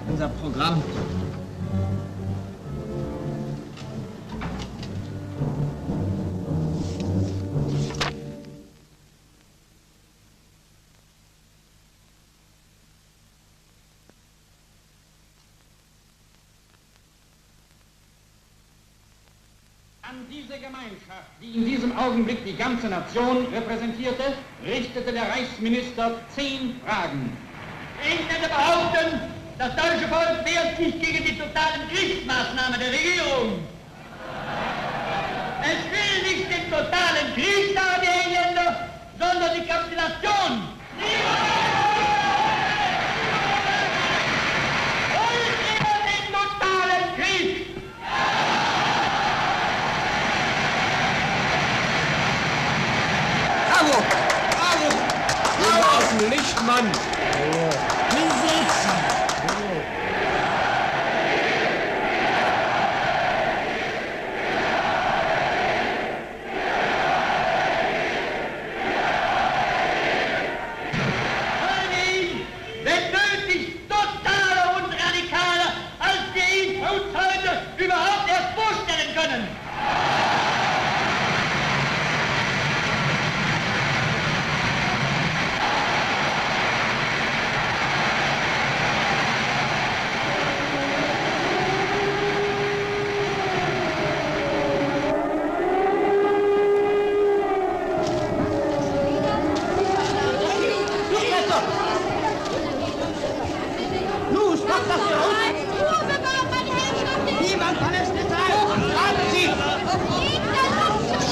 Unser Programm. An diese Gemeinschaft, die in diesem Augenblick die ganze Nation repräsentierte, richtete der Reichsminister 10 Fragen. Ich werde behaupten, das deutsche Volk wehrt sich gegen die totalen Kriegsmaßnahmen der Regierung. Es will nicht den totalen Krieg, sagen die Engländer, sondern die Kapitulation. Wollt ihr den totalen Krieg? Bravo! Bravo! Wir lassen nicht, Mann! Wenn nötig, totaler und radikaler, als wir ihn uns heute überhaupt erst vorstellen können. Los, macht das hier raus! Niemand verlässt den Saal! Warten Sie!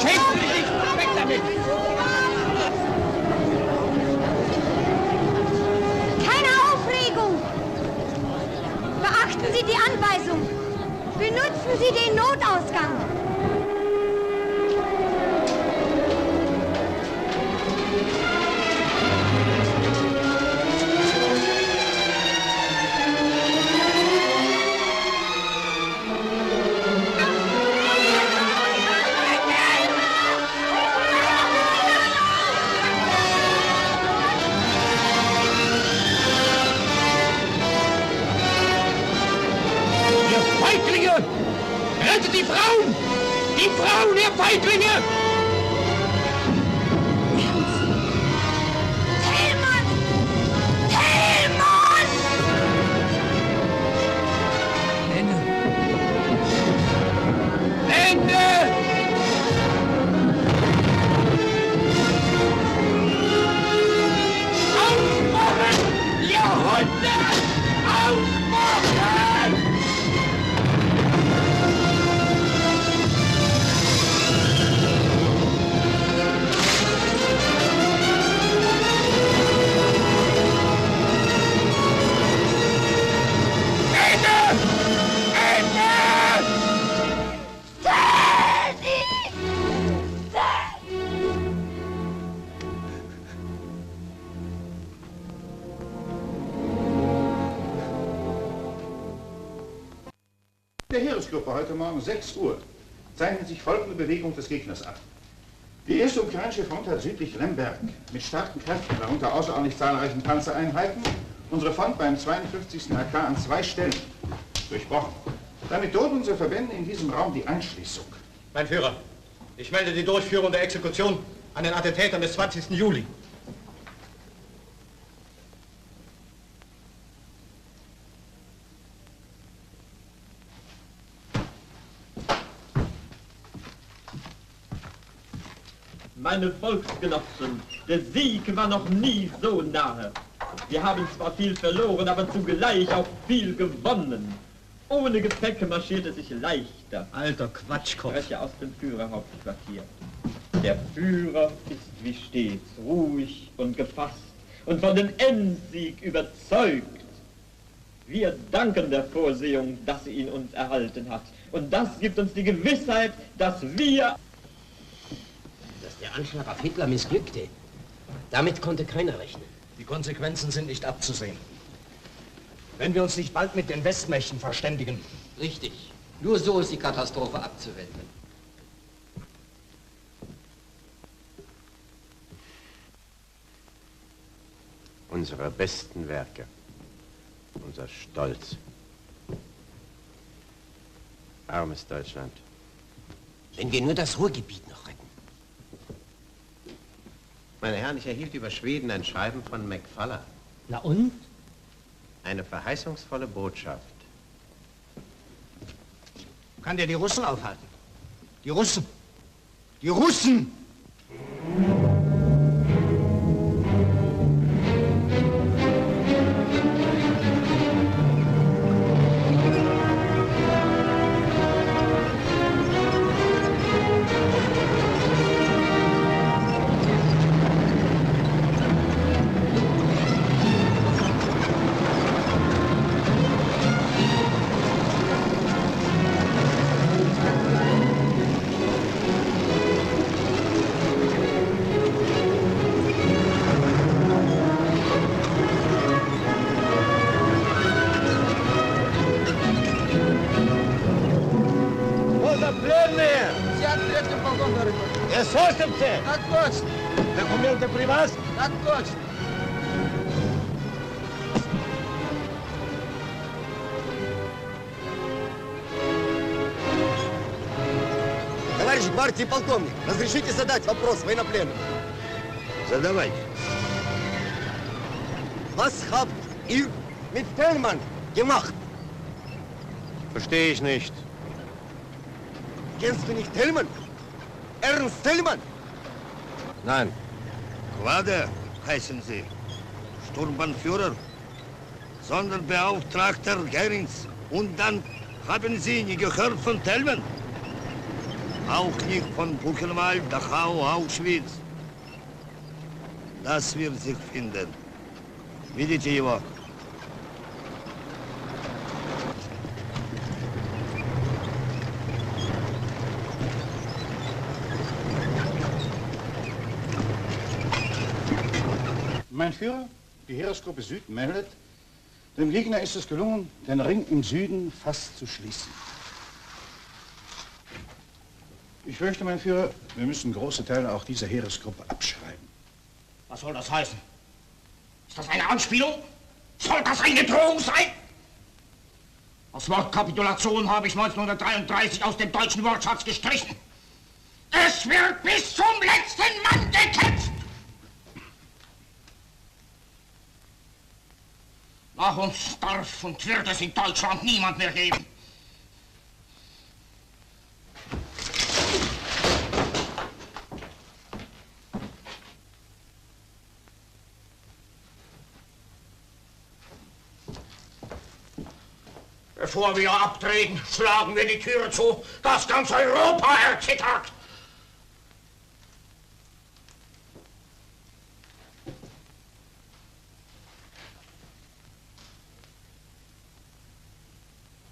Schämen Sie sich nicht! Weg damit! Keine Aufregung! Beachten Sie die Anweisung! Benutzen Sie den Notausgang! Feiglinge! Rettet die Frauen! Die Frauen, ihr Feiglinge! Thälmann! Thälmann! Ende! Ende! Aufmachen! Ja, Hunde! Aufmachen! Der Heeresgruppe heute Morgen 6 Uhr zeichnet sich folgende Bewegung des Gegners ab. Die erste ukrainische Front hat südlich Lemberg mit starken Kräften, darunter außerordentlich zahlreichen Panzereinheiten, unsere Front beim 52. AK an 2 Stellen durchbrochen. Damit droht unsere Verbände in diesem Raum die Einschließung. Mein Führer, ich melde die Durchführung der Exekution an den Attentätern des 20. Juli. Meine Volksgenossen, der Sieg war noch nie so nahe. Wir haben zwar viel verloren, aber zugleich auch viel gewonnen. Ohne Gepäck marschiert es sich leichter. Alter Quatschkopf. Ich spreche aus dem Führerhauptquartier. Der Führer ist wie stets ruhig und gefasst und von dem Endsieg überzeugt. Wir danken der Vorsehung, dass sie ihn uns erhalten hat. Und das gibt uns die Gewissheit, dass wir... Dass der Anschlag auf Hitler missglückte, damit konnte keiner rechnen. Die Konsequenzen sind nicht abzusehen. Wenn wir uns nicht bald mit den Westmächten verständigen. Richtig. Nur so ist die Katastrophe abzuwenden. Unsere besten Werke, unser Stolz. Armes Deutschland. Wenn wir nur das Ruhrgebiet noch retten. Meine Herren, ich erhielt über Schweden ein Schreiben von McFaller. Na und? Eine verheißungsvolle Botschaft. Kann der die Russen aufhalten? Die Russen! Die Russen! Так точно. Документы при вас? Так точно. Товарищ гвардии полковник, разрешите задать вопрос военнопленному? Задавайте. Was habt ihr mit Thälmann gemacht? Verstehe ich nicht. Kennst du nicht Thälmann? Ernst Thälmann? Nein. Quader heißen Sie. Sturmbannführer, Sonderbeauftragter Gerins. Und dann haben Sie nie gehört von Thälmann? Auch nicht von Buchenwald, Dachau, Auschwitz. Das wird sich finden. Видите его? Mein Führer, die Heeresgruppe Süd meldet, dem Gegner ist es gelungen, den Ring im Süden fast zu schließen. Ich fürchte, mein Führer, wir müssen große Teile auch dieser Heeresgruppe abschreiben. Was soll das heißen? Ist das eine Anspielung? Soll das eine Drohung sein? Das Wort Kapitulation habe ich 1933 aus dem deutschen Wortschatz gestrichen. Es wird bis zum letzten Mann gekämpft! Nach uns darf und wird es in Deutschland niemand mehr geben. Bevor wir abtreten, schlagen wir die Türe zu, dass ganz Europa erzittert.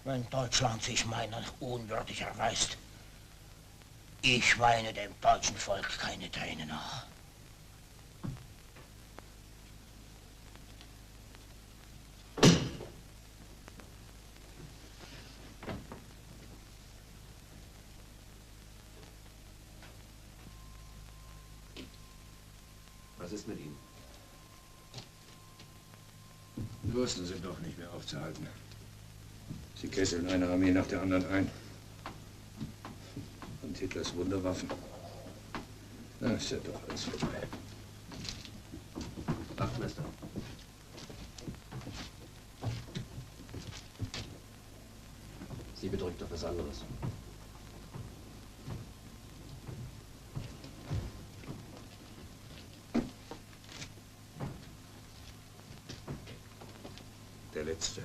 Wenn Deutschland sich meiner unwürdig erweist, ich weine dem deutschen Volk keine Tränen nach. Was ist mit ihm? Die Russen sind doch nicht mehr aufzuhalten. Sie kesseln eine Armee nach der anderen ein. Und Hitlers Wunderwaffen. Na, ist ja doch alles vorbei. Wachtmeister. Sie bedrückt doch was anderes. Der letzte.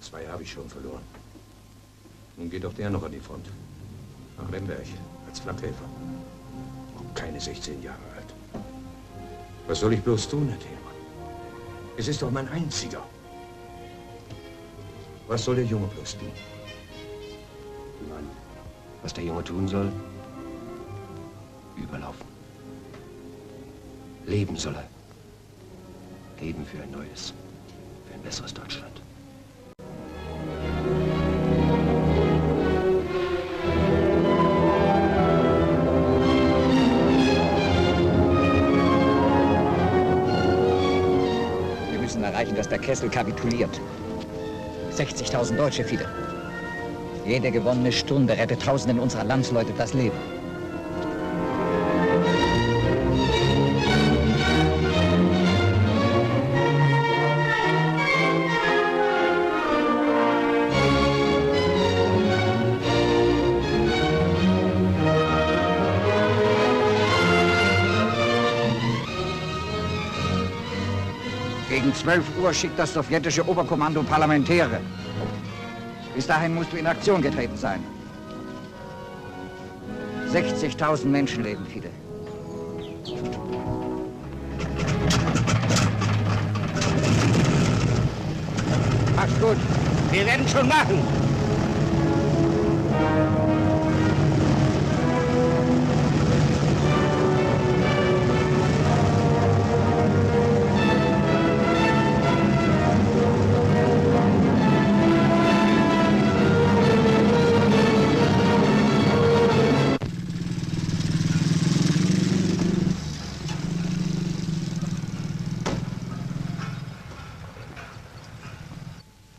2 habe ich schon verloren. Nun geht auch der noch an die Front. Nach Lemberg, als Flakhelfer. Noch keine 16 Jahre alt. Was soll ich bloß tun, Herr Thälmann? Es ist doch mein einziger. Was soll der Junge bloß tun? Mann, was der Junge tun soll? Überlaufen. Leben soll er. Leben für ein neues, für ein besseres Deutschland. Erreichen, dass der Kessel kapituliert. 60.000 Deutsche viele. Jede gewonnene Stunde rettet Tausenden unserer Landsleute das Leben. Gegen 12 Uhr schickt das sowjetische Oberkommando Parlamentäre. Bis dahin musst du in Aktion getreten sein. 60.000 Menschenleben, Fide. Mach's gut. Wir werden schon machen.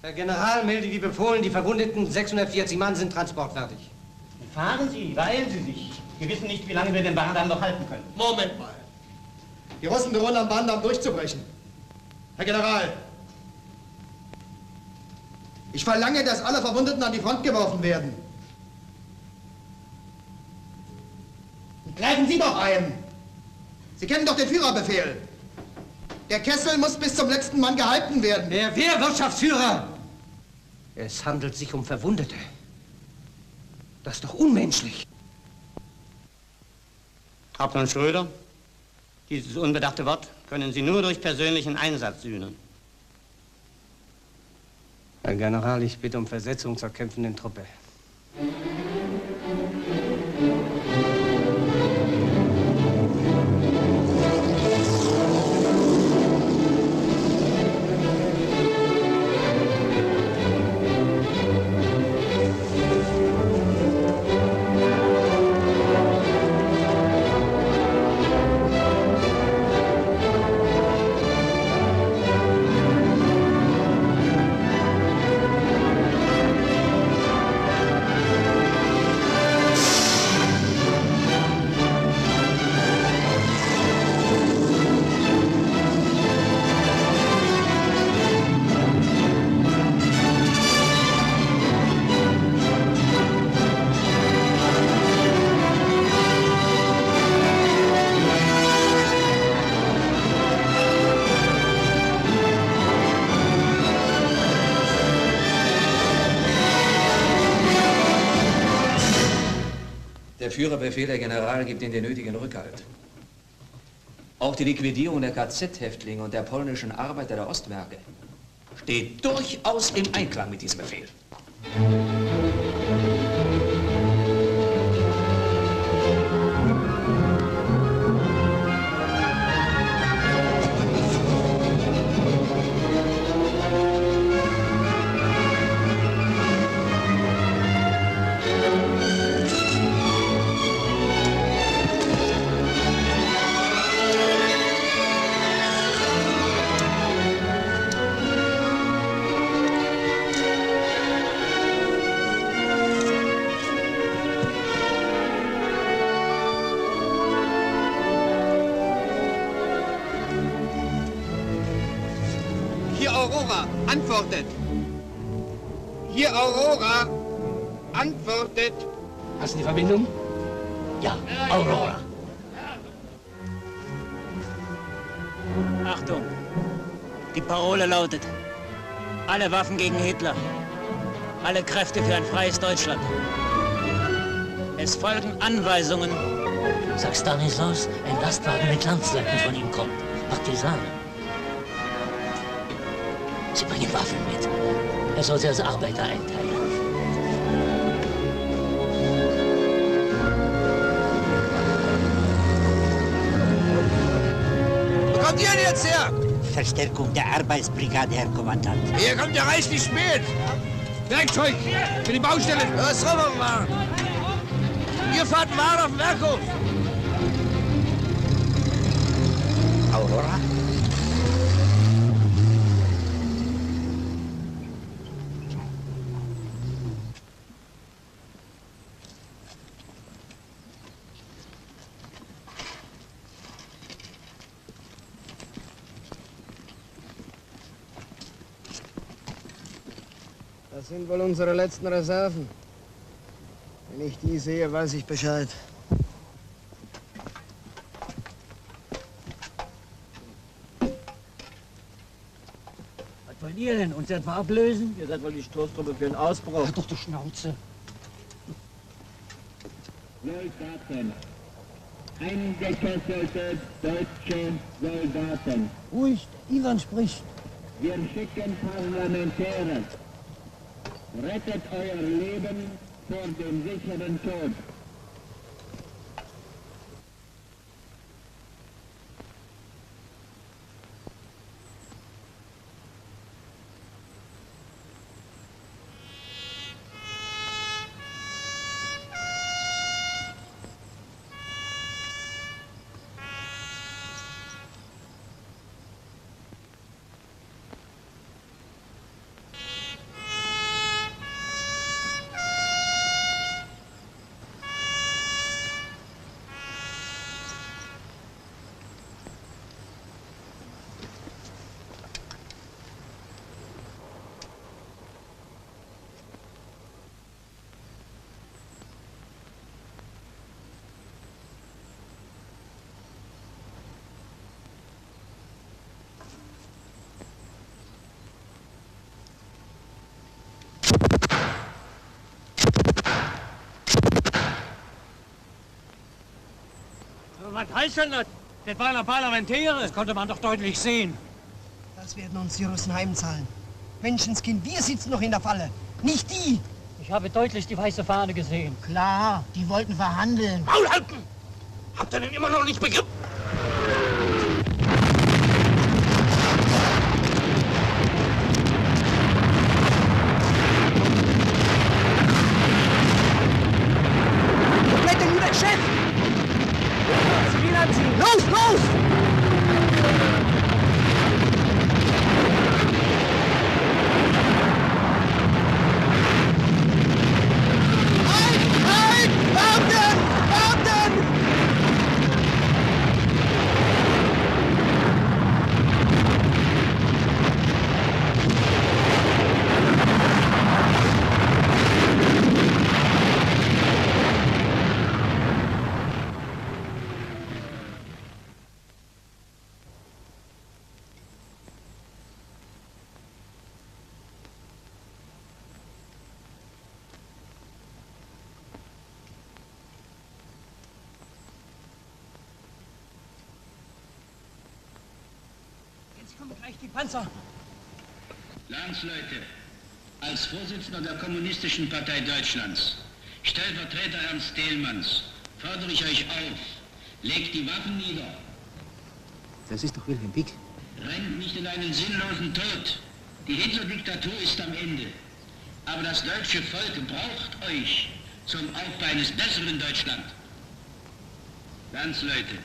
Herr General, melde wie befohlen, die verwundeten 640 Mann sind transportfertig. Fahren Sie, beeilen Sie sich. Wir wissen nicht, wie lange wir den Bahndamm noch halten können. Moment mal. Die Russen drohen am Bahndamm durchzubrechen. Herr General, ich verlange, dass alle Verwundeten an die Front geworfen werden. Greifen Sie doch ein! Sie kennen doch den Führerbefehl. Der Kessel muss bis zum letzten Mann gehalten werden. Wer Wirtschaftsführer? Es handelt sich um Verwundete. Das ist doch unmenschlich. Hauptmann Schröder, dieses unbedachte Wort können Sie nur durch persönlichen Einsatz sühnen. Herr General, ich bitte um Versetzung zur kämpfenden Truppe. Der Führerbefehl, der General, gibt Ihnen den nötigen Rückhalt. Auch die Liquidierung der KZ-Häftlinge und der polnischen Arbeiter der Ostwerke steht durchaus im Einklang mit diesem Befehl. Aurora, antwortet! Hier Aurora, antwortet! Hast du die Verbindung? Ja, Aurora. Achtung! Die Parole lautet: alle Waffen gegen Hitler. Alle Kräfte für ein freies Deutschland. Es folgen Anweisungen. Sag Stanislaus, ein Lastwagen mit Landsleuten von ihm kommt. Partisanen. Sie bringen Waffen mit. Er soll sie als Arbeiter einteilen. Wo kommt ihr denn jetzt her? Verstärkung der Arbeitsbrigade, Herr Kommandant. Ihr kommt ja reichlich spät. Werkzeug für die Baustelle. Was soll man machen? Ihr fahrt mal auf den Werkhof. Aurora? Das sind wohl unsere letzten Reserven. Wenn ich die sehe, weiß ich Bescheid. wollt ihr denn? Uns etwa ablösen? Ihr seid wohl die Stoßtruppe für den Ausbruch. Halt doch die Schnauze. Soldaten. Eingekesselte deutsche Soldaten. Ruhig, Ivan spricht. Wir schicken Parlamentäre. Rettet euer Leben vor dem sicheren Tod. Was heißt denn das? Das waren ja Parlamentäre. Das konnte man doch deutlich sehen. Das werden uns die Russen heimzahlen. Menschenskind, wir sitzen noch in der Falle, nicht die. Ich habe deutlich die weiße Fahne gesehen. Klar, die wollten verhandeln. Maul halten! Habt ihr denn immer noch nicht begriffen? Bleibt denn nur der Chef? Los, los! Halt! Warten! Warten! Jetzt kommen gleich die Panzer. Landsleute, als Vorsitzender der Kommunistischen Partei Deutschlands, Stellvertreter Ernst Thälmanns, fordere ich euch auf, legt die Waffen nieder. Das ist doch Wilhelm Pieck. Rennt nicht in einen sinnlosen Tod. Die Hitler-Diktatur ist am Ende. Aber das deutsche Volk braucht euch zum Aufbau eines besseren Deutschland. Landsleute,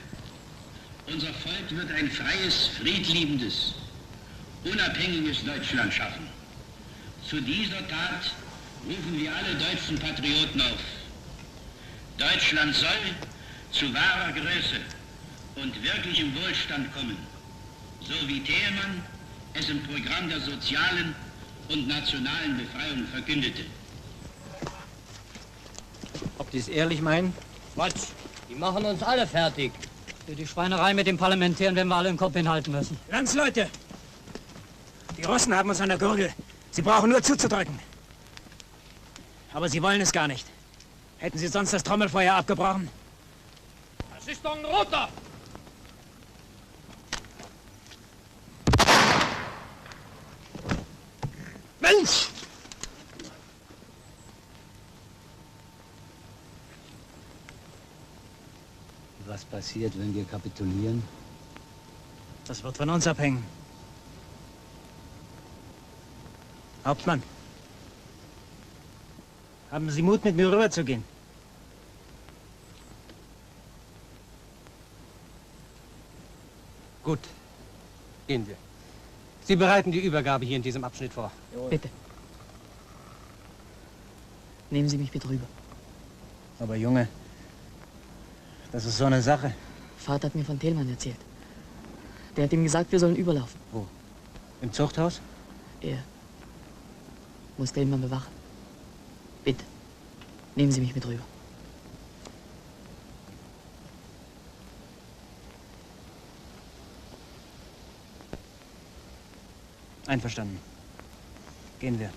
unser Volk wird ein freies, friedliebendes, unabhängiges Deutschland schaffen. Zu dieser Tat rufen wir alle deutschen Patrioten auf. Deutschland soll zu wahrer Größe und wirklichem Wohlstand kommen, so wie Thälmann es im Programm der sozialen und nationalen Befreiung verkündete. Ob die es ehrlich meinen? Quatsch. Die machen uns alle fertig. Für die Schweinerei mit den Parlamentären werden wir alle im Kopf hinhalten müssen. Landsleute! Die Russen haben uns an der Gurgel. Sie brauchen nur zuzudrücken. Aber sie wollen es gar nicht. Hätten sie sonst das Trommelfeuer abgebrochen? Das ist doch ein Roter! Mensch! Was passiert, wenn wir kapitulieren? Das wird von uns abhängen. Hauptmann, haben Sie Mut, mit mir rüberzugehen? Gut, gehen wir. Sie bereiten die Übergabe hier in diesem Abschnitt vor. Bitte. Nehmen Sie mich mit rüber. Aber Junge, das ist so eine Sache. Vater hat mir von Thälmann erzählt. Der hat ihm gesagt, wir sollen überlaufen. Wo? Im Zuchthaus? Er muss Thälmann bewachen. Bitte, nehmen Sie mich mit rüber. Einverstanden. Gehen wir.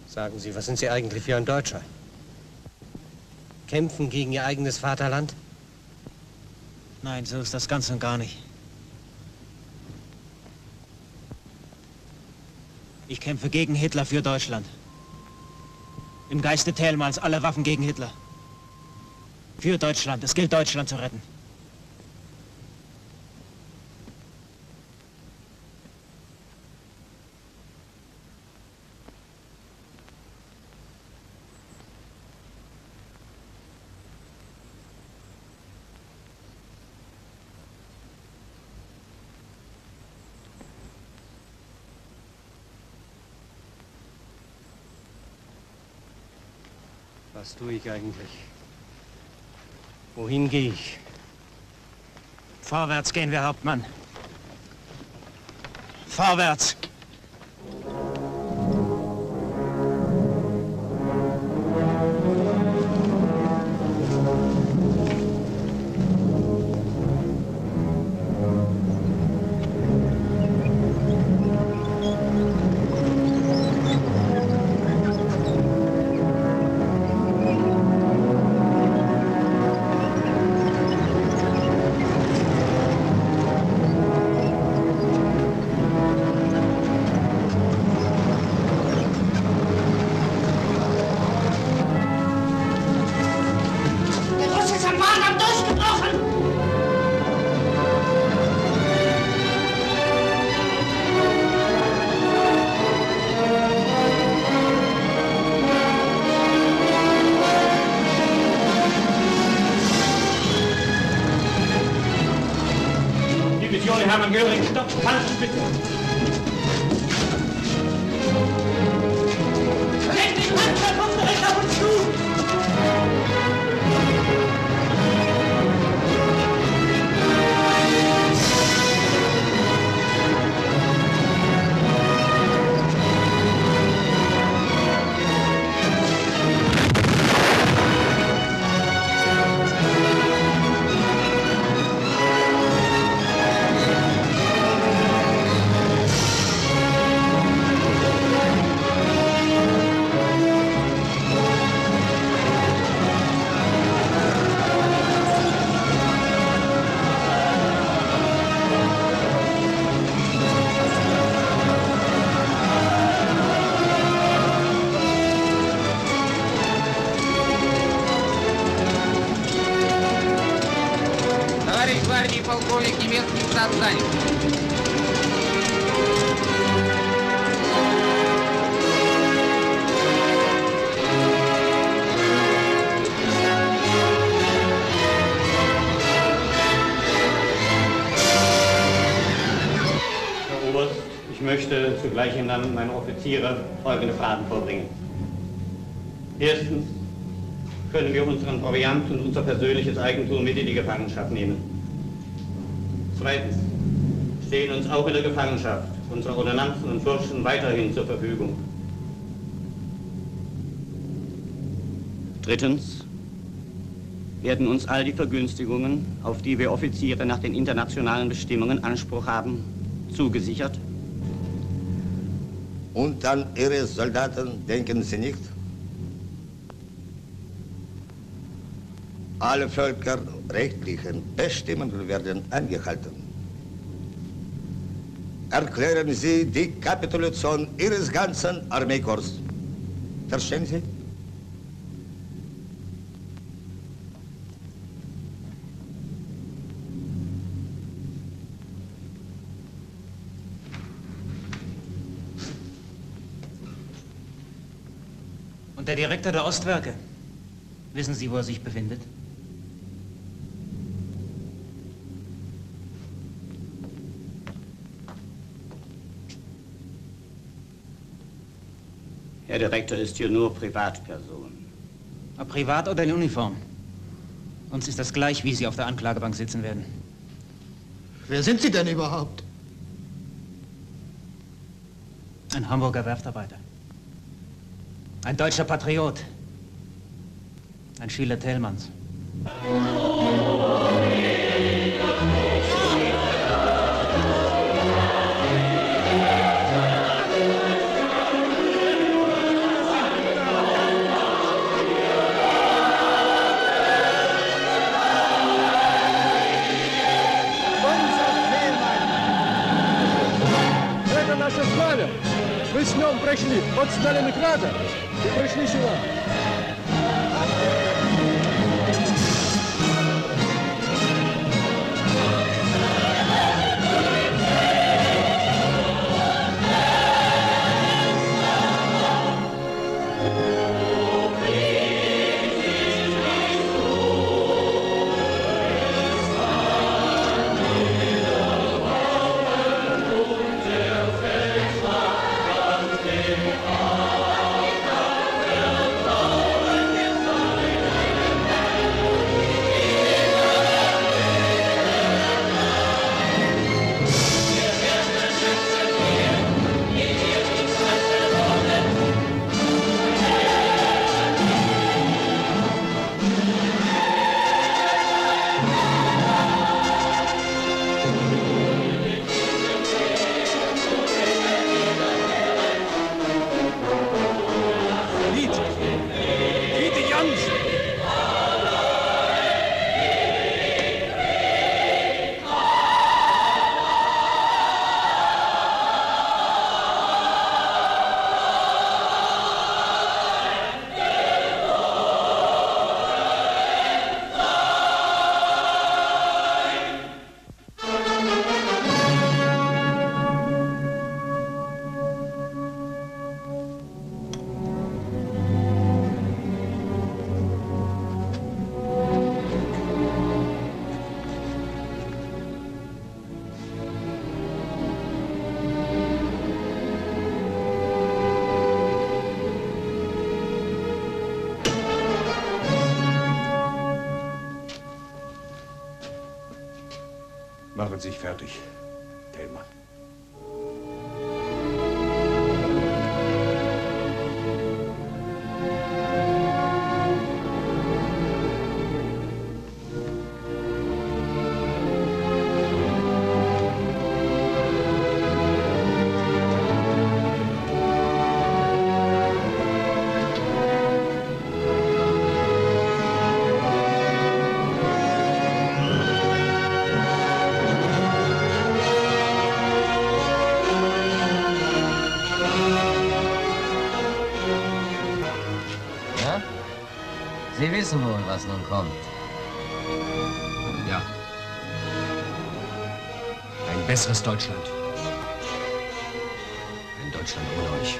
Sagen Sie, was sind Sie eigentlich für ein Deutscher? Kämpfen gegen Ihr eigenes Vaterland? Nein, so ist das ganz und gar nicht. Ich kämpfe gegen Hitler für Deutschland. Im Geiste Thälmanns alle Waffen gegen Hitler. Für Deutschland. Es gilt, Deutschland zu retten. Was tue ich eigentlich? Wohin gehe ich? Vorwärts gehen wir, Hauptmann. Vorwärts! Hermann Göring, stopp, halt bitte! Lenkt die Panzer, kommt direkt auf uns zu! гвардии полковник немецких сообщений. Herr Oberst, ich möchte zugleich im Namen meiner Offiziere folgende Fragen vorbringen. Erstens, können wir unseren Proviant und unser persönliches Eigentum mit in die Gefangenschaft nehmen? Zweitens, stehen uns auch in der Gefangenschaft unsere Ordonnanzen und Fürsten weiterhin zur Verfügung? Drittens, werden uns all die Vergünstigungen, auf die wir Offiziere nach den internationalen Bestimmungen Anspruch haben, zugesichert? Und an Ihre Soldaten denken Sie nicht? Alle völkerrechtlichen Bestimmungen werden eingehalten. Erklären Sie die Kapitulation Ihres ganzen Armeekorps. Verstehen Sie? Und der Direktor der Ostwerke? Wissen Sie, wo er sich befindet? Herr Direktor ist hier nur Privatperson. Ob privat oder in Uniform. Uns ist das gleich, wie Sie auf der Anklagebank sitzen werden. Wer sind Sie denn überhaupt? Ein Hamburger Werftarbeiter. Ein deutscher Patriot. Ein Schüler Thälmanns. Это наше знамя. Мы с ним пришли от Сталинграда и пришли сюда. Machen Sie sich fertig, Thälmann. Sie wissen wohl, was nun kommt. Ja. Ein besseres Deutschland. Ein Deutschland ohne euch.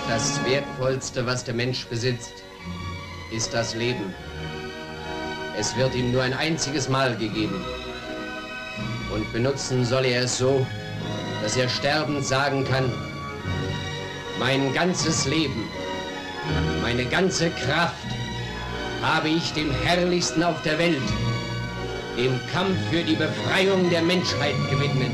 Das Wertvollste, was der Mensch besitzt, ist das Leben. Es wird ihm nur ein einziges Mal gegeben. Und benutzen soll er es so, dass er sterbend sagen kann, mein ganzes Leben, meine ganze Kraft habe ich dem Herrlichsten auf der Welt, dem Kampf für die Befreiung der Menschheit gewidmet.